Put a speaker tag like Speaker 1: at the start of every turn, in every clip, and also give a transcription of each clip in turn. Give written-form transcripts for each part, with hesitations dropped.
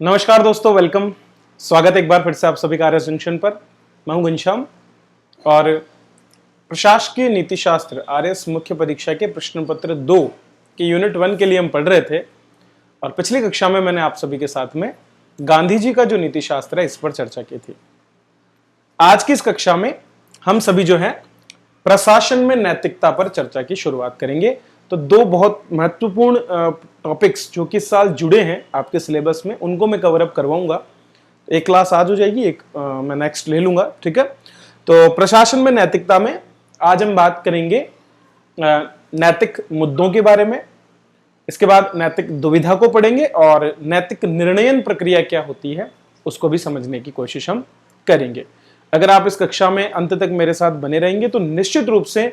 Speaker 1: नमस्कार दोस्तों, वेलकम। स्वागत है एक बार फिर से आप सभी का आर्यस जंक्शन पर। मैं हूं घनश्याम और प्रशासकीय नीति शास्त्र आर्यस मुख्य परीक्षा के प्रश्न पत्र 2 के यूनिट 1 के लिए हम पढ़ रहे थे। और पिछली कक्षा में मैंने आप सभी के साथ में गांधी जी का जो नीति शास्त्र है इस पर चर्चा की थी। आज की इस कक्षा में हम सभी जो है प्रशासन में नैतिकता पर चर्चा की शुरुआत करेंगे। तो दो बहुत महत्वपूर्ण टॉपिक्स जो कि इस साल जुड़े हैं आपके सिलेबस में, उनको मैं कवर अप करवाऊंगा। एक क्लास आज हो जाएगी, एक मैं नेक्स्ट ले लूंगा, ठीक है। तो प्रशासन में नैतिकता में आज हम बात करेंगे नैतिक मुद्दों के बारे में। इसके बाद नैतिक दुविधा को पढ़ेंगे और नैतिक निर्णयन प्रक्रिया क्या होती है उसको भी समझने की कोशिश हम करेंगे। अगर आप इस कक्षा में अंत तक मेरे साथ बने रहेंगे तो निश्चित रूप से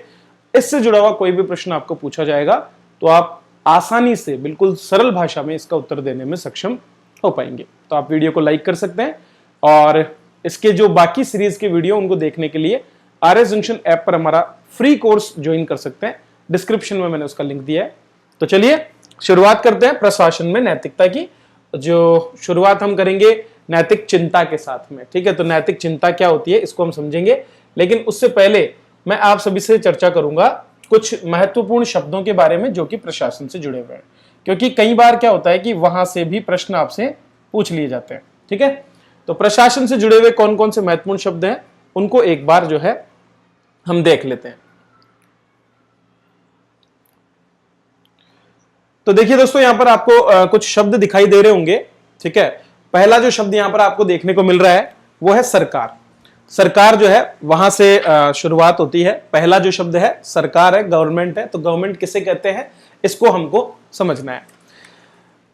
Speaker 1: इससे जुड़ा हुआ कोई भी प्रश्न आपको पूछा जाएगा तो आप आसानी से बिल्कुल सरल भाषा में इसका उत्तर देने में सक्षम हो पाएंगे। तो आप वीडियो को लाइक कर सकते हैं और इसके जो बाकी सीरीज के वीडियो उनको देखने के लिए आर्यस जंक्शन ऐप पर हमारा फ्री कोर्स ज्वाइन कर सकते हैं। डिस्क्रिप्शन में मैंने उसका लिंक दिया है। तो चलिए शुरुआत करते हैं प्रशासन में नैतिकता की। जो शुरुआत हम करेंगे नैतिक चिंता के साथ में, ठीक है। तो नैतिक चिंता क्या होती है इसको हम समझेंगे, लेकिन उससे पहले मैं आप सभी से चर्चा करूंगा कुछ महत्वपूर्ण शब्दों के बारे में जो कि प्रशासन से जुड़े हुए हैं, क्योंकि कई बार क्या होता है कि वहां से भी प्रश्न आपसे पूछ लिए जाते हैं, ठीक है। तो प्रशासन से जुड़े हुए कौन कौन से महत्वपूर्ण शब्द हैं उनको एक बार जो है हम देख लेते हैं। तो देखिए दोस्तों, यहां पर आपको कुछ शब्द दिखाई दे रहे होंगे, ठीक है। पहला जो शब्द यहां पर आपको देखने को मिल रहा है वो है सरकार। सरकार जो है वहां से शुरुआत होती है। पहला जो शब्द है सरकार है, गवर्नमेंट है। तो गवर्नमेंट किसे कहते हैं इसको हमको समझना है।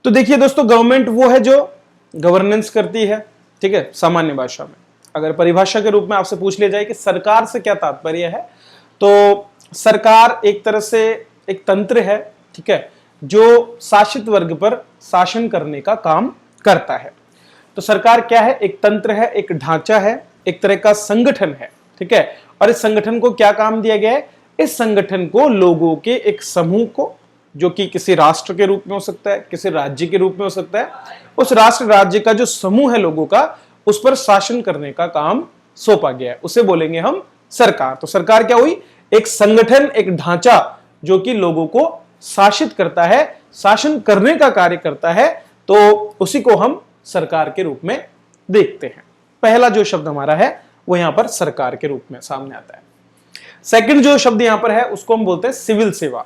Speaker 1: तो देखिए दोस्तों, गवर्नमेंट वो है जो गवर्नेंस करती है, ठीक है। सामान्य भाषा में अगर परिभाषा के रूप में आपसे पूछ लिया जाए कि सरकार से क्या तात्पर्य है, तो सरकार एक तरह से एक तंत्र है, ठीक है, जो शासित वर्ग पर शासन करने का काम करता है। तो सरकार क्या है? एक तंत्र है, एक ढांचा है, एक तरह का संगठन है, ठीक है। और इस संगठन को क्या काम दिया गया है? इस संगठन को लोगों के एक समूह को, जो कि किसी राष्ट्र के रूप में हो सकता है, किसी राज्य के रूप में हो सकता है, उस राष्ट्र राज्य का जो समूह है लोगों का, उस पर शासन करने का काम सौंपा गया है, उसे बोलेंगे हम सरकार। तो सरकार क्या हुई? एक संगठन, एक ढांचा जो कि लोगों को शासित करता है, शासन करने का कार्य करता है। तो उसी को हम सरकार के रूप में देखते हैं। पहला जो शब्द हमारा है वो यहां पर सरकार के रूप में सामने आता है। सेकंड जो शब्द यहां पर है उसको हम बोलते हैं सिविल सेवा।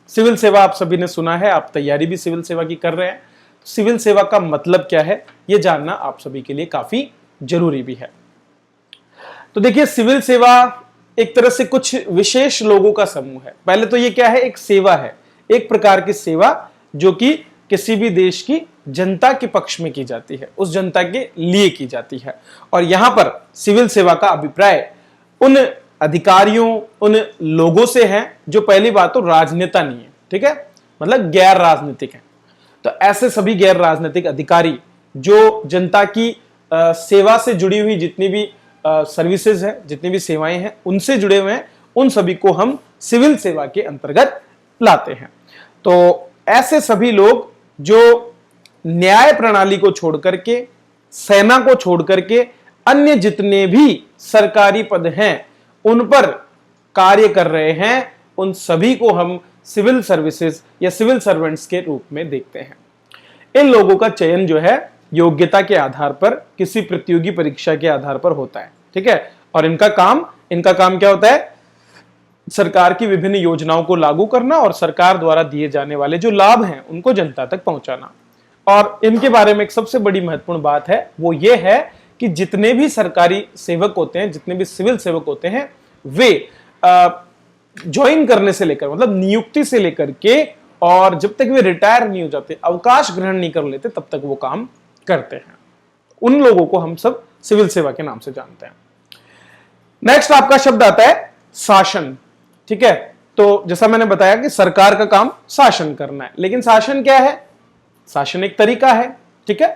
Speaker 1: सिविल सेवा आप सभी ने सुना है, आप तैयारी भी सिविल सेवा की कर रहे हैं। सिविल सेवा का मतलब क्या है ये जानना आप सभी के लिए काफी जरूरी भी है। तो देखिए, सिविल सेवा एक तरह से कुछ विशेष लोगों का समूह है। पहले तो ये क्या है? एक सेवा है, एक प्रकार की सेवा जो कि किसी भी देश की जनता के पक्ष में की जाती है, उस जनता के लिए की जाती है। और यहां पर सिविल सेवा का अभिप्राय उन अधिकारियों, उन लोगों से है जो पहली बात तो राजनेता नहीं है, ठीक है, मतलब गैर राजनीतिक है। तो ऐसे सभी गैर राजनीतिक अधिकारी जो जनता की सेवा से जुड़ी हुई जितनी भी सर्विसेज है, जितनी भी सेवाएं हैं, उनसे जुड़े हुए हैं, उन सभी को हम सिविल सेवा के अंतर्गत लाते हैं। तो ऐसे सभी लोग जो न्याय प्रणाली को छोड़ करके, सेना को छोड़ करके अन्य जितने भी सरकारी पद हैं उन पर कार्य कर रहे हैं, उन सभी को हम सिविल सर्विसेज या सिविल सर्वेंट्स के रूप में देखते हैं। इन लोगों का चयन जो है योग्यता के आधार पर, किसी प्रतियोगी परीक्षा के आधार पर होता है, ठीक है। और इनका काम क्या होता है? सरकार की विभिन्न योजनाओं को लागू करना और सरकार द्वारा दिए जाने वाले जो लाभ हैं उनको जनता तक पहुंचाना। और इनके बारे में एक सबसे बड़ी महत्वपूर्ण बात है वो ये है कि जितने भी सरकारी सेवक होते हैं, जितने भी सिविल सेवक होते हैं, वे ज्वाइन करने से लेकर, मतलब नियुक्ति से लेकर के, और जब तक वे रिटायर नहीं हो जाते, अवकाश ग्रहण नहीं कर लेते, तब तक वो काम करते हैं। उन लोगों को हम सब सिविल सेवा के नाम से जानते हैं। नेक्स्ट आपका शब्द आता है शासन, ठीक है। तो जैसा मैंने बताया कि सरकार का काम शासन करना है, लेकिन शासन क्या है? शासन एक तरीका है, ठीक है।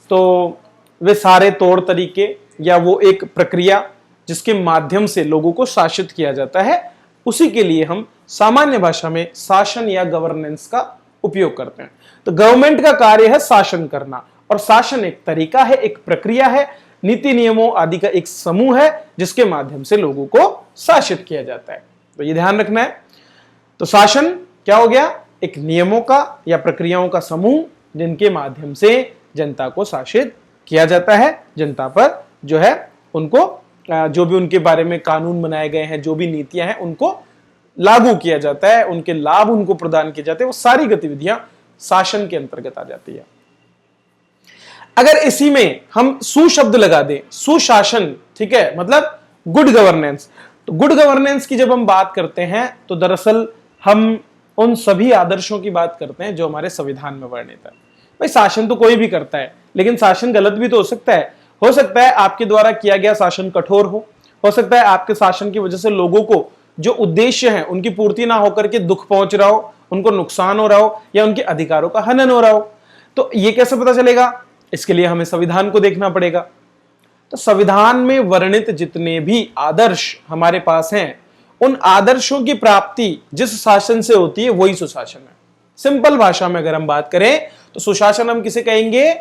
Speaker 1: तो वे सारे तौर तरीके या वो एक प्रक्रिया जिसके माध्यम से लोगों को शासित किया जाता है, उसी के लिए हम सामान्य भाषा में शासन या गवर्नेंस का उपयोग करते हैं। तो गवर्नमेंट का कार्य है शासन करना और शासन एक तरीका है, एक प्रक्रिया है, नीति नियमों आदि का एक समूह है जिसके माध्यम से लोगों को शासित किया जाता है। तो ये ध्यान रखना है। तो शासन क्या हो गया? एक नियमों का या प्रक्रियाओं का समूह जिनके माध्यम से जनता को शासित किया जाता है, जनता पर जो है उनको जो भी उनके बारे में कानून बनाए गए हैं, जो भी नीतियां हैं, उनको लागू किया जाता है, उनके लाभ उनको प्रदान किए जाते हैं, वो सारी गतिविधियां शासन के अंतर्गत आ जाती है। अगर इसी में हम सुशब्द लगा दें, सुशासन, ठीक है, मतलब गुड गवर्नेंस, तो गुड गवर्नेंस की जब हम बात करते हैं तो दरअसल हम उन सभी आदर्शों की बात करते हैं जो हमारे संविधान में वर्णित है। भाई शासन तो कोई भी करता है, लेकिन शासन गलत भी तो हो सकता है। हो सकता है आपके द्वारा किया गया शासन कठोर हो सकता है आपके शासन की वजह से लोगों को जो उद्देश्य है उनकी पूर्ति ना होकर के दुख पहुंच रहा हो, उनको नुकसान हो रहा हो या उनके अधिकारों का हनन हो रहा हो। तो ये कैसे पता चलेगा? इसके लिए हमें संविधान को देखना पड़ेगा। तो संविधान में वर्णित जितने भी आदर्श हमारे पास हैं, उन आदर्शों की प्राप्ति जिस शासन से होती है वही सुशासन है। सिंपल भाषा में अगर हम बात करें तो सुशासन हम किसे कहेंगे?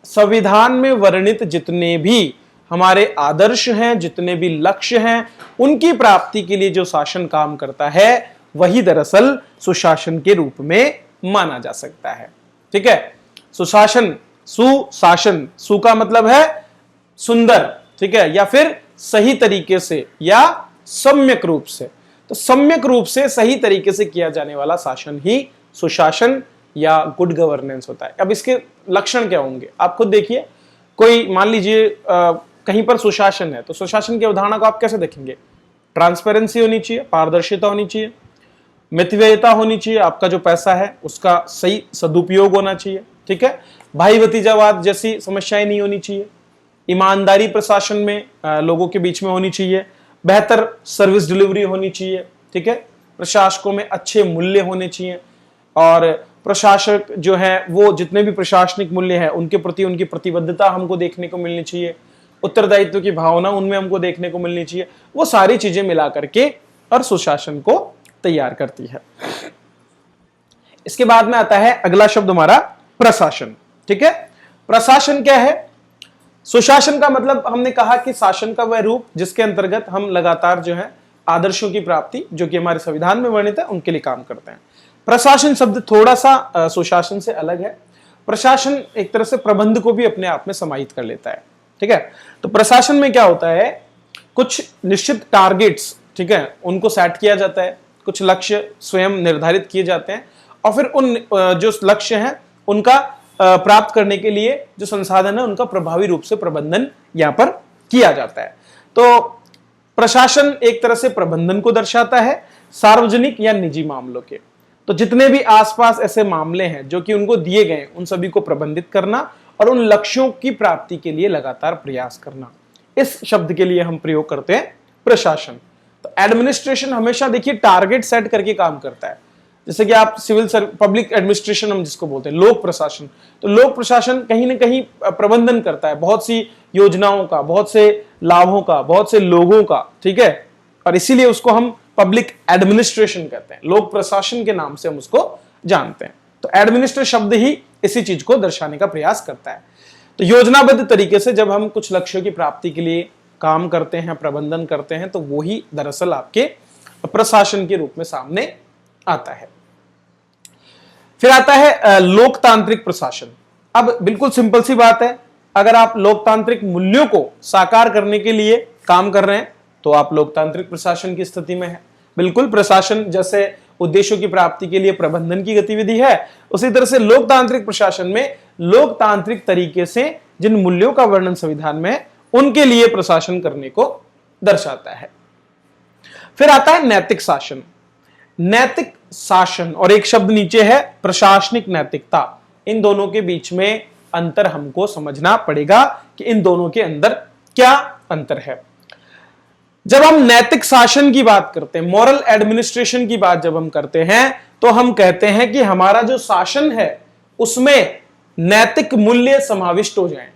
Speaker 1: संविधान में वर्णित जितने भी हमारे आदर्श हैं, जितने भी लक्ष्य हैं, उनकी प्राप्ति के लिए जो शासन काम करता है वही दरअसल सुशासन के रूप में माना जा सकता है। ठीक है, सुशासन, सुशासन, सु का मतलब है सुंदर, ठीक है, या फिर सही तरीके से या सम्यक रूप से। तो सम्यक रूप से सही तरीके से किया जाने वाला शासन ही सुशासन या गुड गवर्नेंस होता है। अब इसके लक्षण क्या होंगे आप खुद देखिए। कोई मान लीजिए कहीं पर सुशासन है, तो सुशासन के उदाहरण को आप कैसे देखेंगे? ट्रांसपेरेंसी होनी चाहिए, पारदर्शिता होनी चाहिए, मितव्ययिता होनी चाहिए, आपका जो पैसा है उसका सही सदुपयोग होना चाहिए, ठीक है, भाई भतीजावाद जैसी समस्याएं नहीं होनी चाहिए, ईमानदारी प्रशासन में लोगों के बीच में होनी चाहिए, बेहतर सर्विस डिलीवरी होनी चाहिए, ठीक है, प्रशासकों में अच्छे मूल्य होने चाहिए और प्रशासक जो है वो जितने भी प्रशासनिक मूल्य है उनके प्रति उनकी प्रतिबद्धता हमको देखने को मिलनी चाहिए, उत्तरदायित्व की भावना उनमें हमको देखने को मिलनी चाहिए। वो सारी चीजें मिला करके और सुशासन को तैयार करती है। इसके बाद में आता है अगला शब्द हमारा प्रशासन। ठीक है, प्रशासन क्या है? सुशासन का मतलब हमने कहा कि शासन का वह रूप जिसके अंतर्गत हम लगातार जो है आदर्शों की प्राप्ति जो कि हमारे संविधान में वर्णित है उनके लिए काम करते हैं। प्रशासन शब्द थोड़ा सा सुशासन से अलग है। प्रशासन एक तरह से प्रबंध को भी अपने आप में समाहित कर लेता है। ठीक है, तो प्रशासन में क्या होता है? कुछ निश्चित टारगेट्स, ठीक है, उनको सेट किया जाता है, कुछ लक्ष्य स्वयं निर्धारित किए जाते हैं और फिर उन जो लक्ष्य हैं उनका प्राप्त करने के लिए जो संसाधन है उनका प्रभावी रूप से प्रबंधन यहां पर किया जाता है। तो प्रशासन एक तरह से प्रबंधन को दर्शाता है सार्वजनिक या निजी मामलों के। तो जितने भी आसपास ऐसे मामले हैं जो कि उनको दिए गए उन सभी को प्रबंधित करना और उन लक्ष्यों की प्राप्ति के लिए लगातार प्रयास करना, इस शब्द के लिए हम प्रयोग करते हैं प्रशासन। तो एडमिनिस्ट्रेशन हमेशा देखिए टारगेट सेट करके काम करता है। जैसे कि आप सिविल पब्लिक एडमिनिस्ट्रेशन हम जिसको बोलते हैं, लोक प्रशासन, तो लोक प्रशासन कहीं ना कहीं प्रबंधन करता है बहुत सी योजनाओं का, बहुत से लाभों का, बहुत से लोगों का, ठीक है, और इसीलिए उसको हम पब्लिक एडमिनिस्ट्रेशन कहते हैं, लोक प्रशासन के नाम से हम उसको जानते हैं। तो एडमिनिस्ट्रेट शब्द ही इसी चीज को दर्शाने का प्रयास करता है। तो योजनाबद्ध तरीके से जब हम कुछ लक्ष्यों की प्राप्ति के लिए काम करते हैं, प्रबंधन करते हैं, तो वही दरअसल आपके प्रशासन के रूप में सामने आता है। फिर आता है लोकतांत्रिक प्रशासन। अब बिल्कुल सिंपल सी बात है, अगर आप लोकतांत्रिक मूल्यों को साकार करने के लिए काम कर रहे हैं तो आप लोकतांत्रिक प्रशासन की स्थिति में है। बिल्कुल प्रशासन जैसे उद्देश्यों की प्राप्ति के लिए प्रबंधन की गतिविधि है, उसी तरह से लोकतांत्रिक प्रशासन में लोकतांत्रिक तरीके से जिन मूल्यों का वर्णन संविधान में है उनके लिए प्रशासन करने को दर्शाता है। फिर आता है नैतिक शासन। नैतिक शासन और एक शब्द नीचे है प्रशासनिक नैतिकता। इन दोनों के बीच में अंतर हमको समझना पड़ेगा कि इन दोनों के अंदर क्या अंतर है। जब हम नैतिक शासन की बात करते हैं, मॉरल एडमिनिस्ट्रेशन की बात जब हम करते हैं, तो हम कहते हैं कि हमारा जो शासन है उसमें नैतिक मूल्य समाविष्ट हो जाएं।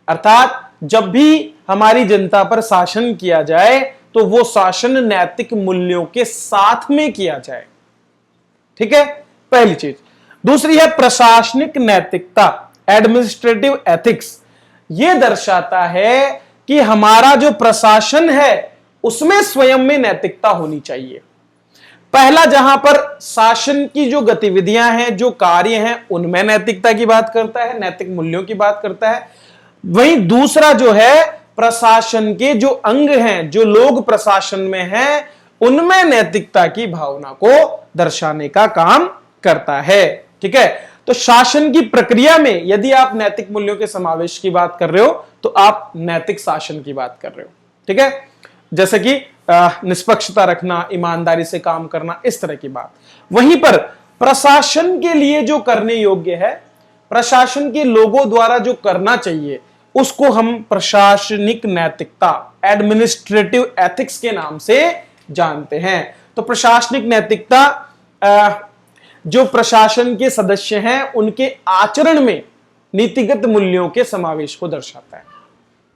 Speaker 1: अर्थात जब भी हमारी जनता पर शासन किया जाए तो वो शासन नैतिक मूल्यों के साथ में किया जाए। ठीक है, पहली चीज। दूसरी है प्रशासनिक नैतिकता। एडमिनिस्ट्रेटिव एथिक्स ये दर्शाता है कि हमारा जो प्रशासन है उसमें स्वयं में नैतिकता होनी चाहिए। पहला जहां पर शासन की जो गतिविधियां हैं, जो कार्य हैं, उनमें नैतिकता की बात करता है, नैतिक मूल्यों की बात करता है। वहीं दूसरा जो है प्रशासन के जो अंग हैं, जो लोग प्रशासन में हैं, उनमें नैतिकता की भावना को दर्शाने का काम करता है। ठीक है, तो शासन की प्रक्रिया में यदि आप नैतिक मूल्यों के समावेश की बात कर रहे हो तो आप नैतिक शासन की बात कर रहे हो। ठीक है, जैसे कि निष्पक्षता रखना, ईमानदारी से काम करना, इस तरह की बात। वहीं पर प्रशासन के लिए जो करने योग्य है, प्रशासन के लोगों द्वारा जो करना चाहिए, उसको हम प्रशासनिक नैतिकता, एडमिनिस्ट्रेटिव एथिक्स के नाम से जानते हैं। तो प्रशासनिक नैतिकता जो प्रशासन के सदस्य हैं उनके आचरण में नीतिगत मूल्यों के समावेश को दर्शाता है।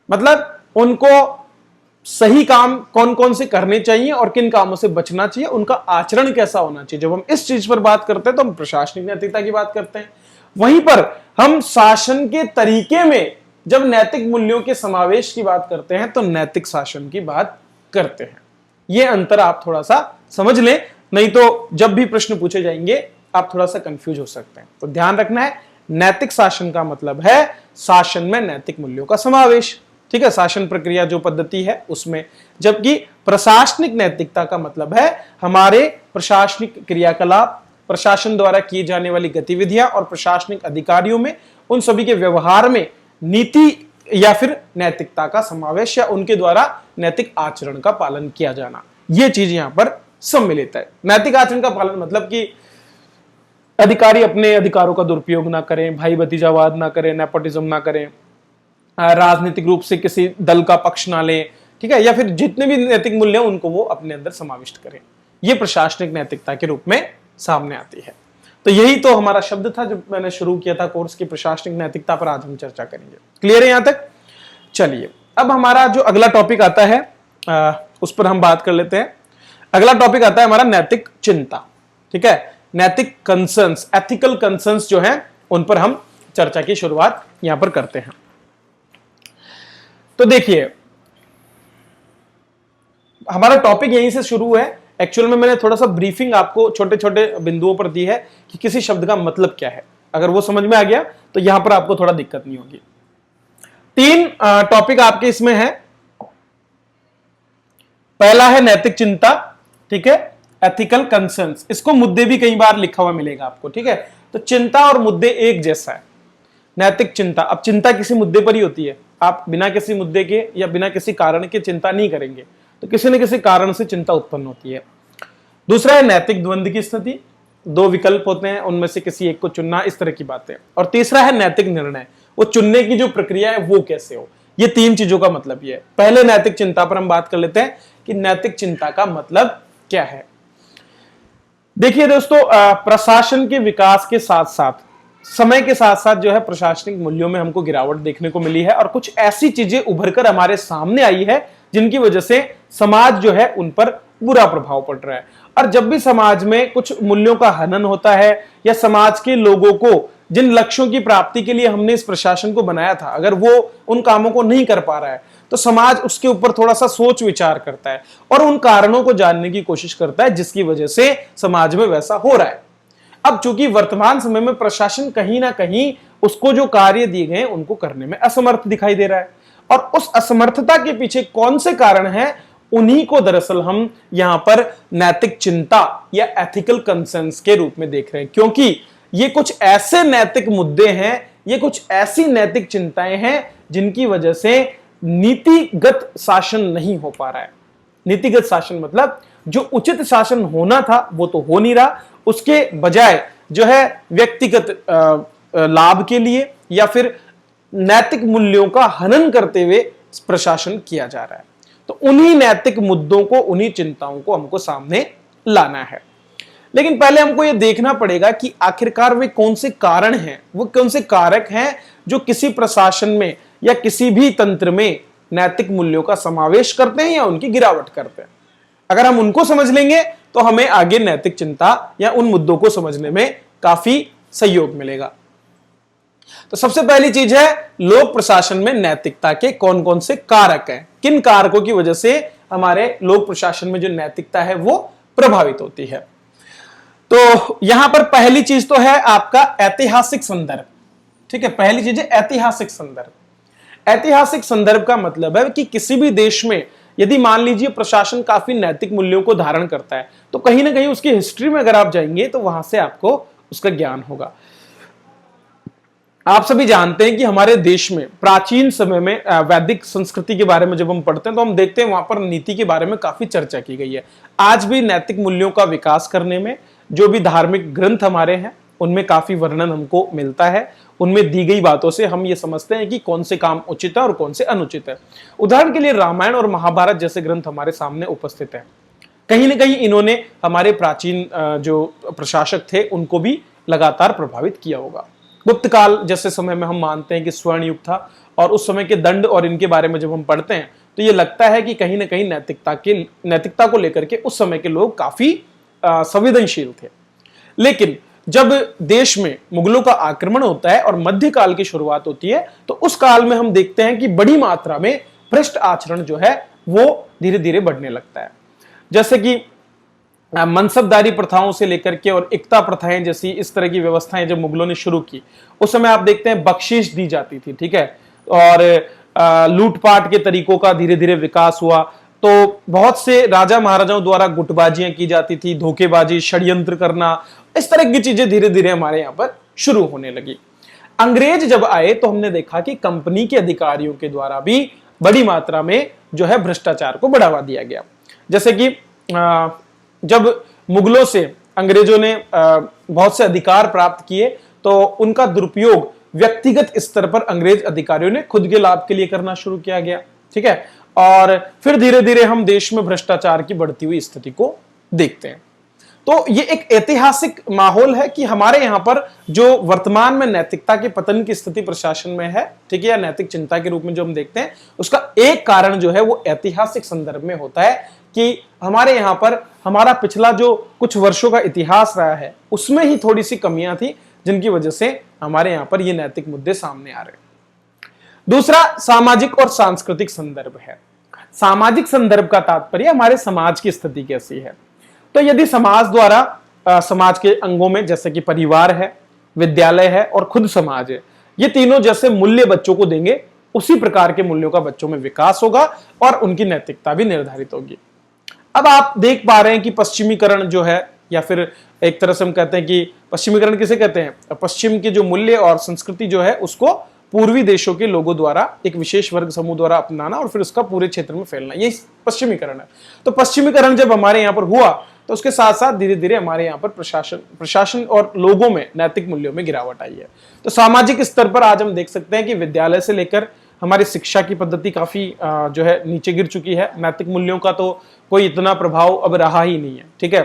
Speaker 1: मतलब उनको सही काम कौन कौन से करने चाहिए और किन कामों से बचना चाहिए, उनका आचरण कैसा होना चाहिए। जब हम इस चीज पर बात करते हैं तो हम प्रशासनिक नैतिकता की बात करते हैं। वहीं पर हम शासन के तरीके में जब नैतिक मूल्यों के समावेश की बात करते हैं तो नैतिक शासन की बात करते हैं। यह अंतर आप थोड़ा सा समझ लें, नहीं तो जब भी प्रश्न पूछे जाएंगे आप थोड़ा सा कंफ्यूज हो सकते हैं। तो ध्यान रखना है, नैतिक शासन का मतलब है शासन में नैतिक मूल्यों का समावेश। ठीक है, शासन प्रक्रिया जो पद्धति है उसमें। जबकि प्रशासनिक नैतिकता का मतलब है हमारे प्रशासनिक क्रियाकलाप, प्रशासन द्वारा की जाने वाली गतिविधियां और प्रशासनिक अधिकारियों में उन सभी के व्यवहार में नीति या फिर नैतिकता का समावेश या उनके द्वारा नैतिक आचरण का पालन किया जाना। यह चीज यहां पर सम्मिलित है। नैतिक आचरण का पालन मतलब कि अधिकारी अपने अधिकारों का दुरुपयोग ना करें, भाई भतीजावाद ना करें, नेपोटिज्म ना करें, राजनीतिक रूप से किसी दल का पक्ष ना लें। ठीक है, या फिर जितने भी नैतिक मूल्य हैं उनको वो अपने अंदर समाविष्ट करें। यह प्रशासनिक नैतिकता के रूप में सामने आती है। तो यही तो हमारा शब्द था जब मैंने शुरू किया था कोर्स की, प्रशासनिक नैतिकता पर आज हम चर्चा करेंगे। क्लियर है यहां तक? चलिए, अब हमारा जो अगला टॉपिक आता है उस पर हम बात कर लेते हैं। अगला टॉपिक आता है हमारा नैतिक चिंता। ठीक है, नैतिक कंसर्न्स, एथिकल कंसर्न्स जो हैं उन पर हम चर्चा की शुरुआत यहां पर करते हैं। तो देखिए, हमारा टॉपिक यहीं से शुरू है। एक्चुअल में मैंने थोड़ा सा ब्रीफिंग आपको छोटे छोटे बिंदुओं पर दी है कि किसी शब्द का मतलब क्या है। अगर वो समझ में आ गया तो यहां पर आपको थोड़ा दिक्कत नहीं होगी। 3 टॉपिक आपके इसमें है। पहला है नैतिक चिंता, ठीक है, एथिकल कंसर्न्स। इसको मुद्दे भी कई बार लिखा हुआ मिलेगा आपको। ठीक है, तो चिंता और मुद्दे एक जैसा है। नैतिक चिंता, अब चिंता किसी मुद्दे पर ही होती है। आप बिना किसी मुद्दे के या बिना किसी कारण के चिंता नहीं करेंगे, तो किसी न किसी कारण से चिंता उत्पन्न होती है। दूसरा है नैतिक द्वंद्व की स्थिति, 2 विकल्प होते हैं, उनमें से किसी एक को चुनना, इस तरह की बातें। और तीसरा है नैतिक निर्णय, वो चुनने की जो प्रक्रिया है वो कैसे हो। ये 3 चीजों का मतलब ये है। पहले नैतिक चिंता पर हम बात कर लेते हैं कि नैतिक चिंता का मतलब क्या है। देखिए दोस्तों, प्रशासन के विकास के साथ साथ, समय के साथ साथ जो है प्रशासनिक मूल्यों में हमको गिरावट देखने को मिली है और कुछ ऐसी चीजें उभरकर हमारे सामने आई है जिनकी वजह से समाज जो है उन पर बुरा प्रभाव पड़ रहा है। और जब भी समाज में कुछ मूल्यों का हनन होता है या समाज के लोगों को जिन लक्ष्यों की प्राप्ति के लिए हमने इस प्रशासन को बनाया था, अगर वो उन कामों को नहीं कर पा रहा है तो समाज उसके ऊपर थोड़ा सा सोच विचार करता है और उन कारणों को जानने की कोशिश करता है जिसकी वजह से समाज में वैसा हो रहा है। अब चूंकि वर्तमान समय में प्रशासन कहीं ना कहीं उसको जो कार्य दिए गए उनको करने में असमर्थ दिखाई दे रहा है, और उस असमर्थता के पीछे कौन से कारण हैं, उन्हीं को दरअसल हम यहां पर नैतिक चिंता या एथिकल कंसर्न्स के रूप में देख रहे हैं। क्योंकि ये कुछ ऐसे नैतिक मुद्दे हैं, ये कुछ ऐसी नैतिक चिंताएं हैं जिनकी वजह से नीतिगत शासन नहीं हो पा रहा है। नीतिगत शासन मतलब जो उचित शासन होना था वो तो हो नहीं रहा, उसके बजाय जो है व्यक्तिगत लाभ के लिए या फिर नैतिक मूल्यों का हनन करते हुए प्रशासन किया जा रहा है। तो उन्हीं नैतिक मुद्दों को, उन्हीं चिंताओं को हमको सामने लाना है। लेकिन पहले हमको यह देखना पड़ेगा कि आखिरकार वे कौन से कारण हैं, वो कौन से कारक हैं जो किसी प्रशासन में या किसी भी तंत्र में नैतिक मूल्यों का समावेश करते हैं या उनकी गिरावट करते हैं। अगर हम उनको समझ लेंगे तो हमें आगे नैतिक चिंता या उन मुद्दों को समझने में काफी सहयोग मिलेगा। तो सबसे पहली चीज है, लोक प्रशासन में नैतिकता के कौन कौन से कारक हैं, किन कारकों की वजह से हमारे लोक प्रशासन में जो नैतिकता है वो प्रभावित होती है। तो यहां पर पहली चीज तो है आपका ऐतिहासिक संदर्भ। ठीक है, पहली चीज है ऐतिहासिक संदर्भ। ऐतिहासिक संदर्भ का मतलब है कि किसी भी देश में यदि मान लीजिए प्रशासन काफी नैतिक मूल्यों को धारण करता है, तो कहीं ना कहीं उसकी हिस्ट्री में अगर आप जाएंगे तो वहां से आपको उसका ज्ञान होगा। आप सभी जानते हैं कि हमारे देश में प्राचीन समय में वैदिक संस्कृति के बारे में जब हम पढ़ते हैं तो हम देखते हैं वहां पर नीति के बारे में काफी चर्चा की गई है। आज भी नैतिक मूल्यों का विकास करने में जो भी धार्मिक ग्रंथ हमारे हैं उनमें काफी वर्णन हमको मिलता है। उनमें दी गई बातों से हम ये समझते हैं कि कौन से काम उचित है और कौन से अनुचित है। उदाहरण के लिए रामायण और महाभारत जैसे ग्रंथ हमारे सामने उपस्थित है। कहीं ना कहीं इन्होंने हमारे प्राचीन जो प्रशासक थे उनको भी लगातार प्रभावित किया होगा। गुप्त काल जैसे समय में हम मानते हैं कि स्वर्ण युग था, और उस समय के दंड और इनके बारे में जब हम पढ़ते हैं तो ये लगता है कि कहीं ना कहीं नैतिकता को लेकर के उस समय के लोग काफी संवेदनशील थे। लेकिन जब देश में मुगलों का आक्रमण होता है और मध्यकाल की शुरुआत होती है तो उस काल में हम देखते हैं कि बड़ी मात्रा में भ्रष्ट आचरण जो है वो धीरे धीरे बढ़ने लगता है। जैसे कि मनसबदारी प्रथाओं से लेकर के और इक्ता प्रथाएं जैसी इस तरह की व्यवस्थाएं जब मुगलों ने शुरू की, उस समय आप देखते हैं बख्शीश दी जाती थी। ठीक है, और लूटपाट के तरीकों का धीरे धीरे विकास हुआ। तो बहुत से राजा महाराजाओं द्वारा गुटबाजियां की जाती थी, धोखेबाजी, षड्यंत्र करना, इस तरह की चीजें धीरे धीरे हमारे यहां पर शुरू होने लगी। अंग्रेज जब आए तो हमने देखा कि कंपनी के अधिकारियों के द्वारा भी बड़ी मात्रा में जो है भ्रष्टाचार को बढ़ावा दिया गया। जैसे कि जब मुगलों से अंग्रेजों ने बहुत से अधिकार प्राप्त किए तो उनका दुरुपयोग व्यक्तिगत स्तर पर अंग्रेज अधिकारियों ने खुद के लाभ के लिए करना शुरू किया गया। ठीक है, और फिर धीरे धीरे हम देश में भ्रष्टाचार की बढ़ती हुई स्थिति को देखते हैं। तो ये एक ऐतिहासिक माहौल है कि हमारे यहां पर जो वर्तमान में नैतिकता के पतन की स्थिति प्रशासन में है, ठीक है, या नैतिक चिंता के रूप में जो हम देखते हैं, उसका एक कारण जो है वो ऐतिहासिक संदर्भ में होता है कि हमारे यहां पर हमारा पिछला जो कुछ वर्षों का इतिहास रहा है उसमें ही थोड़ी सी कमियां थी जिनकी वजह से हमारे यहां पर ये नैतिक मुद्दे सामने आ रहे हैं। दूसरा सामाजिक और सांस्कृतिक संदर्भ है। सामाजिक संदर्भ का तात्पर्य हमारे समाज की स्थिति कैसी है। तो यदि समाज द्वारा समाज के अंगों में जैसे कि परिवार है, विद्यालय है और खुद समाज है, ये तीनों जैसे मूल्य बच्चों को देंगे उसी प्रकार के मूल्यों का बच्चों में विकास होगा और उनकी नैतिकता भी निर्धारित होगी। अब आप देख पा रहे हैं कि पश्चिमीकरण जो है, या फिर एक तरह से हम कहते हैं कि पश्चिमीकरण किसे कहते हैं, पश्चिम के जो मूल्य और संस्कृति जो है उसको पूर्वी देशों के लोगों द्वारा एक विशेष वर्ग समूह द्वारा अपनाना और फिर उसका पूरे क्षेत्र में फैलना, ये पश्चिमीकरण है। तो पश्चिमीकरण जब हमारे यहाँ पर हुआ तो उसके साथ साथ धीरे धीरे हमारे यहाँ पर प्रशासन और लोगों में नैतिक मूल्यों में गिरावट आई है। तो सामाजिक स्तर पर आज हम देख सकते हैं कि विद्यालय से लेकर हमारी शिक्षा की पद्धति काफी जो है नीचे गिर चुकी है। नैतिक मूल्यों का तो कोई इतना प्रभाव अब रहा ही नहीं है। ठीक है,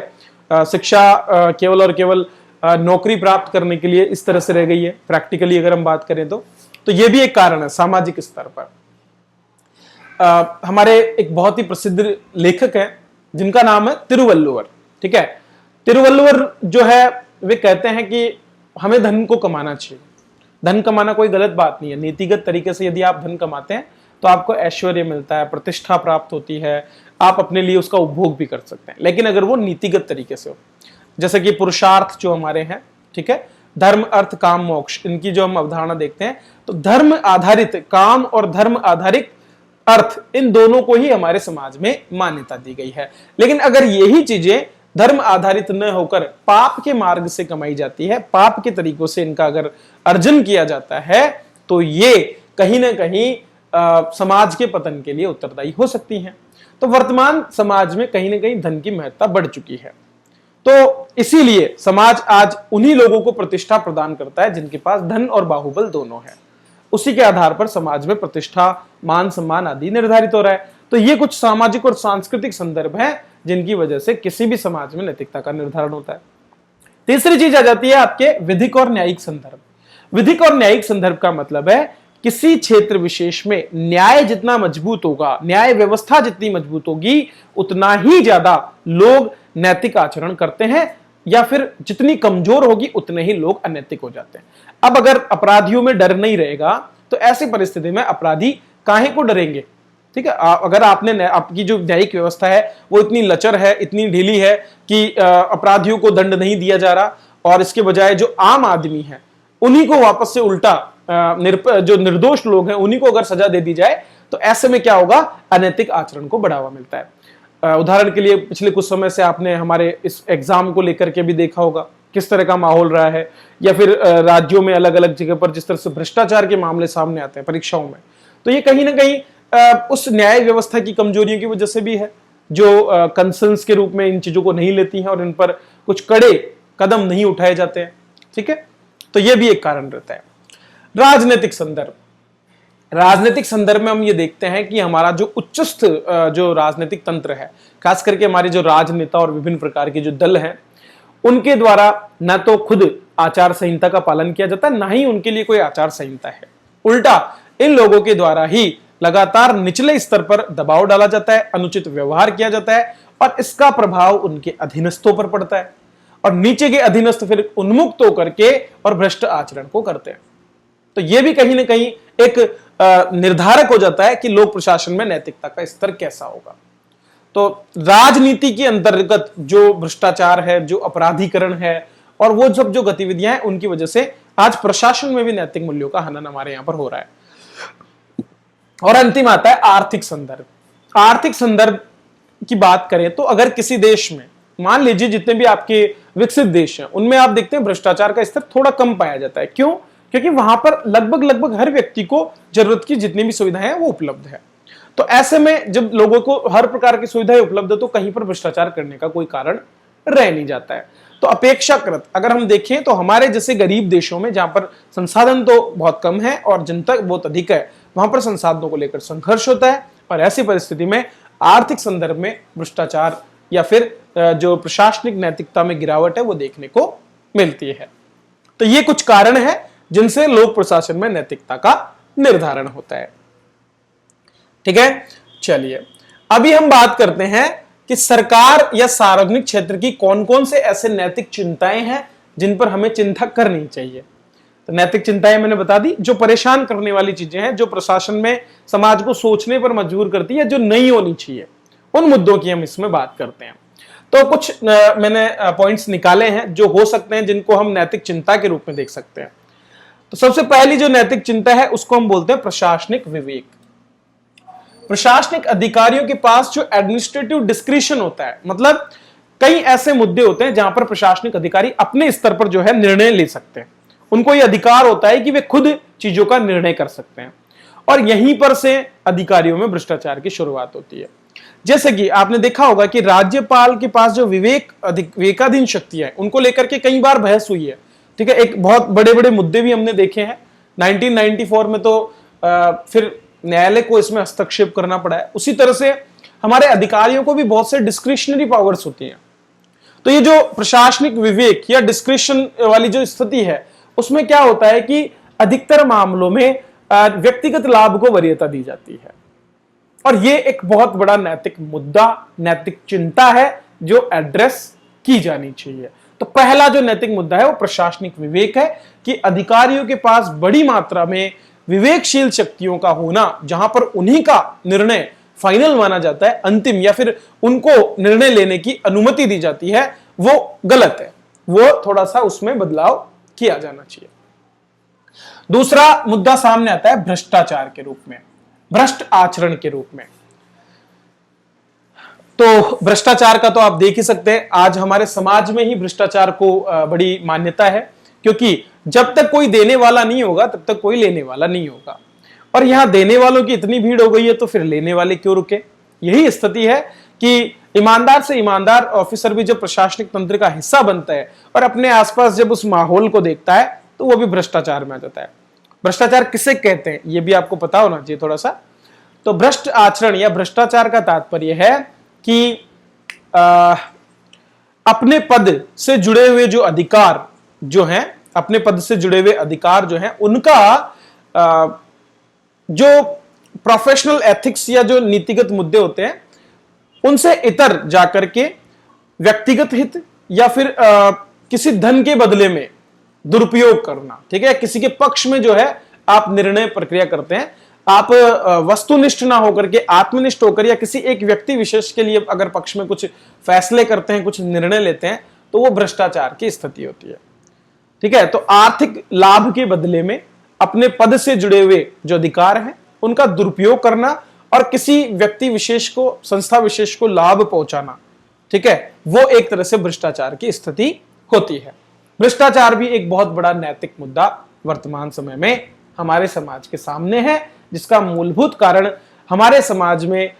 Speaker 1: शिक्षा केवल और केवल नौकरी प्राप्त करने के लिए इस तरह से रह गई है। प्रैक्टिकली अगर हम बात करें तो ये भी एक कारण है सामाजिक स्तर पर। हमारे एक बहुत ही प्रसिद्ध लेखक हैं जिनका नाम है तिरुवल्लुवर। ठीक है, तिरुवल्लुवर जो है वे कहते हैं कि हमें धन को कमाना चाहिए। धन कमाना कोई गलत बात नहीं है। नीतिगत तरीके से यदि आप धन कमाते हैं तो आपको ऐश्वर्य मिलता है, प्रतिष्ठा प्राप्त होती है, आप अपने लिए उसका उपभोग भी कर सकते हैं। लेकिन अगर वो नीतिगत तरीके से हो, जैसे कि पुरुषार्थ जो हमारे हैं, ठीक है, धर्म अर्थ काम मोक्ष, इनकी जो हम अवधारणा देखते हैं तो धर्म आधारित काम और धर्म आधारित अर्थ, इन दोनों को ही हमारे समाज में मान्यता दी गई है। लेकिन अगर यही चीजें धर्म आधारित न होकर पाप के मार्ग से कमाई जाती है, पाप के तरीकों से इनका अगर अर्जन किया जाता है, तो ये कहीं ना कहीं समाज के पतन के लिए उत्तरदायी हो सकती हैं। तो वर्तमान समाज में कहीं ना कहीं धन की महत्ता बढ़ चुकी है। तो इसीलिए समाज आज उन्हीं लोगों को प्रतिष्ठा प्रदान करता है जिनके पास धन और बाहुबल दोनों है। उसी के आधार पर समाज में प्रतिष्ठा, मान सम्मान आदि निर्धारित हो रहा है। तो ये कुछ सामाजिक और सांस्कृतिक संदर्भ हैं जिनकी वजह से किसी भी समाज में नैतिकता का निर्धारण होता है। तीसरी चीज आ जाती है आपके विधिक और न्यायिक संदर्भ। विधिक और न्यायिक संदर्भ का मतलब है किसी क्षेत्र विशेष में न्याय जितना मजबूत होगा, न्याय व्यवस्था जितनी मजबूत होगी, उतना ही ज्यादा लोग नैतिक आचरण करते हैं, या फिर जितनी कमजोर होगी उतने ही लोग अनैतिक हो जाते हैं। अब अगर अपराधियों में डर नहीं रहेगा तो ऐसी परिस्थिति में अपराधी काहे को डरेंगे? ठीक है, अगर आपकी जो न्यायिक व्यवस्था है वो इतनी लचर है, इतनी ढीली है कि अपराधियों को दंड नहीं दिया जा रहा और इसके बजाय जो आम आदमी है उन्हीं को वापस से उल्टा जो निर्दोष लोग हैं उन्हीं को अगर सजा दे दी जाए, तो ऐसे में क्या होगा? अनैतिक आचरण को बढ़ावा मिलता है। उदाहरण के लिए पिछले कुछ समय से आपने हमारे इस एग्जाम को लेकर के भी देखा होगा किस तरह का माहौल रहा है, या फिर राज्यों में अलग अलग जगह पर जिस तरह से भ्रष्टाचार के मामले सामने आते हैं परीक्षाओं में, तो ये कहीं ना कहीं उस न्याय व्यवस्था की कमजोरियों की वजह से भी है, जो कंसर्न्स के रूप में इन चीजों को नहीं लेती हैं और इन पर कुछ कड़े कदम नहीं उठाए जाते हैं। ठीक है, तो यह भी एक कारण रहता है। राजनीतिक संदर्भ, राजनीतिक संदर्भ में हम ये देखते हैं कि हमारा जो उच्चस्थ जो राजनीतिक तंत्र है, खास करके हमारे जो राजनेता और विभिन्न प्रकार के जो दल हैं, उनके द्वारा न तो खुद आचार संहिता का पालन किया जाता है, ना ही उनके लिए कोई आचार संहिता है। उल्टा इन लोगों के द्वारा ही लगातार निचले स्तर पर दबाव डाला जाता है, अनुचित व्यवहार किया जाता है और इसका प्रभाव उनके अधीनस्थों पर पड़ता है और नीचे के अधीनस्थ फिर उन्मुक्त होकर के और भ्रष्ट आचरण को करते हैं। तो यह भी कहीं ना कहीं एक निर्धारक हो जाता है कि लोक प्रशासन में नैतिकता का स्तर कैसा होगा। तो राजनीति के अंतर्गत जो भ्रष्टाचार है, जो अपराधीकरण है और वो सब जो गतिविधियां हैं, उनकी वजह से आज प्रशासन में भी नैतिक मूल्यों का हनन हमारे यहां पर हो रहा है। और अंतिम आता है आर्थिक संदर्भ। आर्थिक संदर्भ की बात करें तो अगर किसी देश में, मान लीजिए जितने भी आपके विकसित देश हैं, उनमें आप देखते हैं भ्रष्टाचार का स्तर थोड़ा कम पाया जाता है। क्यों? क्योंकि वहां पर लगभग हर व्यक्ति को जरूरत की जितनी भी सुविधाएं हैं वो उपलब्ध है। तो ऐसे में जब लोगों को हर प्रकार की सुविधाएं उपलब्ध है तो कहीं पर भ्रष्टाचार करने का कोई कारण रह नहीं जाता है। तो अपेक्षाकृत अगर हम देखें तो हमारे जैसे गरीब देशों में, जहां पर संसाधन तो बहुत कम है और जनता बहुत अधिक है, वहां पर संसाधनों को लेकर संघर्ष होता है और ऐसी परिस्थिति में आर्थिक संदर्भ में भ्रष्टाचार या फिर जो प्रशासनिक नैतिकता में गिरावट है वो देखने को मिलती है। तो ये कुछ कारण है जिनसे लोक प्रशासन में नैतिकता का निर्धारण होता है। ठीक है, चलिए अभी हम बात करते हैं कि सरकार या सार्वजनिक क्षेत्र की कौन कौन से ऐसे नैतिक चिंताएं हैं जिन पर हमें चिंता करनी चाहिए। तो नैतिक चिंताएं मैंने बता दी, जो परेशान करने वाली चीजें हैं, जो प्रशासन में समाज को सोचने पर मजबूर करती है, जो नहीं होनी चाहिए, उन मुद्दों की हम इसमें बात करते हैं। तो कुछ मैंने पॉइंट्स निकाले हैं जो हो सकते हैं, जिनको हम नैतिक चिंता के रूप में देख सकते हैं। तो सबसे पहली जो नैतिक चिंता है उसको हम बोलते हैं प्रशासनिक विवेक। प्रशासनिक अधिकारियों के पास जो एडमिनिस्ट्रेटिव डिस्क्रिशन होता है, मतलब कई ऐसे मुद्दे होते हैं जहां पर प्रशासनिक अधिकारी अपने स्तर पर जो है निर्णय ले सकते हैं। उनको यह अधिकार होता है कि वे खुद चीजों का निर्णय कर सकते हैं और यहीं पर से अधिकारियों में भ्रष्टाचार की शुरुआत होती है। जैसे कि आपने देखा होगा कि राज्यपाल के पास जो विवेकाधीन शक्तियां हैं उनको लेकर के कई बार बहस हुई है। ठीक है, एक बहुत बड़े बड़े मुद्दे भी हमने देखे हैं। 1994 में तो फिर न्यायालय को इसमें हस्तक्षेप करना पड़ा है। उसी तरह से हमारे अधिकारियों को भी बहुत से डिस्क्रिशनरी पावर्स होती हैं। तो ये जो प्रशासनिक विवेक या डिस्क्रिशन वाली जो स्थिति है उसमें क्या होता है कि अधिकतर मामलों में व्यक्तिगत लाभ को वरीयता दी जाती है और ये एक बहुत बड़ा नैतिक मुद्दा, नैतिक चिंता है जो एड्रेस की जानी चाहिए। तो पहला जो नैतिक मुद्दा है वो प्रशासनिक विवेक है कि अधिकारियों के पास बड़ी मात्रा में विवेकशील शक्तियों का होना, जहां पर उन्हीं का निर्णय फाइनल माना जाता है, अंतिम, या फिर उनको निर्णय लेने की अनुमति दी जाती है, वो गलत है। वो थोड़ा सा उसमें बदलाव किया जाना चाहिए। दूसरा मुद्दा सामने आता है भ्रष्टाचार के रूप में, भ्रष्ट आचरण के रूप में। तो भ्रष्टाचार का तो आप देख ही सकते हैं, आज हमारे समाज में ही भ्रष्टाचार को बड़ी मान्यता है, क्योंकि जब तक कोई देने वाला नहीं होगा तब तक कोई लेने वाला नहीं होगा। और यहां देने वालों की इतनी भीड़ हो गई है तो फिर लेने वाले क्यों रुके। यही स्थिति है कि ईमानदार से ईमानदार ऑफिसर भी जब प्रशासनिक तंत्र का हिस्सा बनता है और अपने आसपास जब उस माहौल को देखता है तो वो भी भ्रष्टाचार में आ जाता है। भ्रष्टाचार किसे कहते हैं ये भी आपको पता होना चाहिए थोड़ा सा। तो भ्रष्ट आचरण या भ्रष्टाचार का तात्पर्य है कि अपने पद से जुड़े हुए जो अधिकार जो हैं, अपने पद से जुड़े हुए अधिकार जो हैं, उनका जो प्रोफेशनल एथिक्स या जो नीतिगत मुद्दे होते हैं उनसे इतर जाकर के व्यक्तिगत हित या फिर किसी धन के बदले में दुरुपयोग करना, ठीक है, किसी के पक्ष में जो है आप निर्णय प्रक्रिया करते हैं, आप वस्तुनिष्ठ ना होकर के आत्मनिष्ठ होकर या किसी एक व्यक्ति विशेष के लिए अगर पक्ष में कुछ फैसले करते हैं, कुछ निर्णय लेते हैं, तो वो भ्रष्टाचार की स्थिति होती है। ठीक है, तो आर्थिक लाभ के बदले में अपने पद से जुड़े हुए जो अधिकार हैं उनका दुरुपयोग करना और किसी व्यक्ति विशेष को, संस्था विशेष को लाभ पहुंचाना, ठीक है, वो एक तरह से भ्रष्टाचार की स्थिति होती है। भ्रष्टाचार भी एक बहुत बड़ा नैतिक मुद्दा वर्तमान समय में हमारे समाज के सामने है, जिसका मूलभूत कारण हमारे समाज में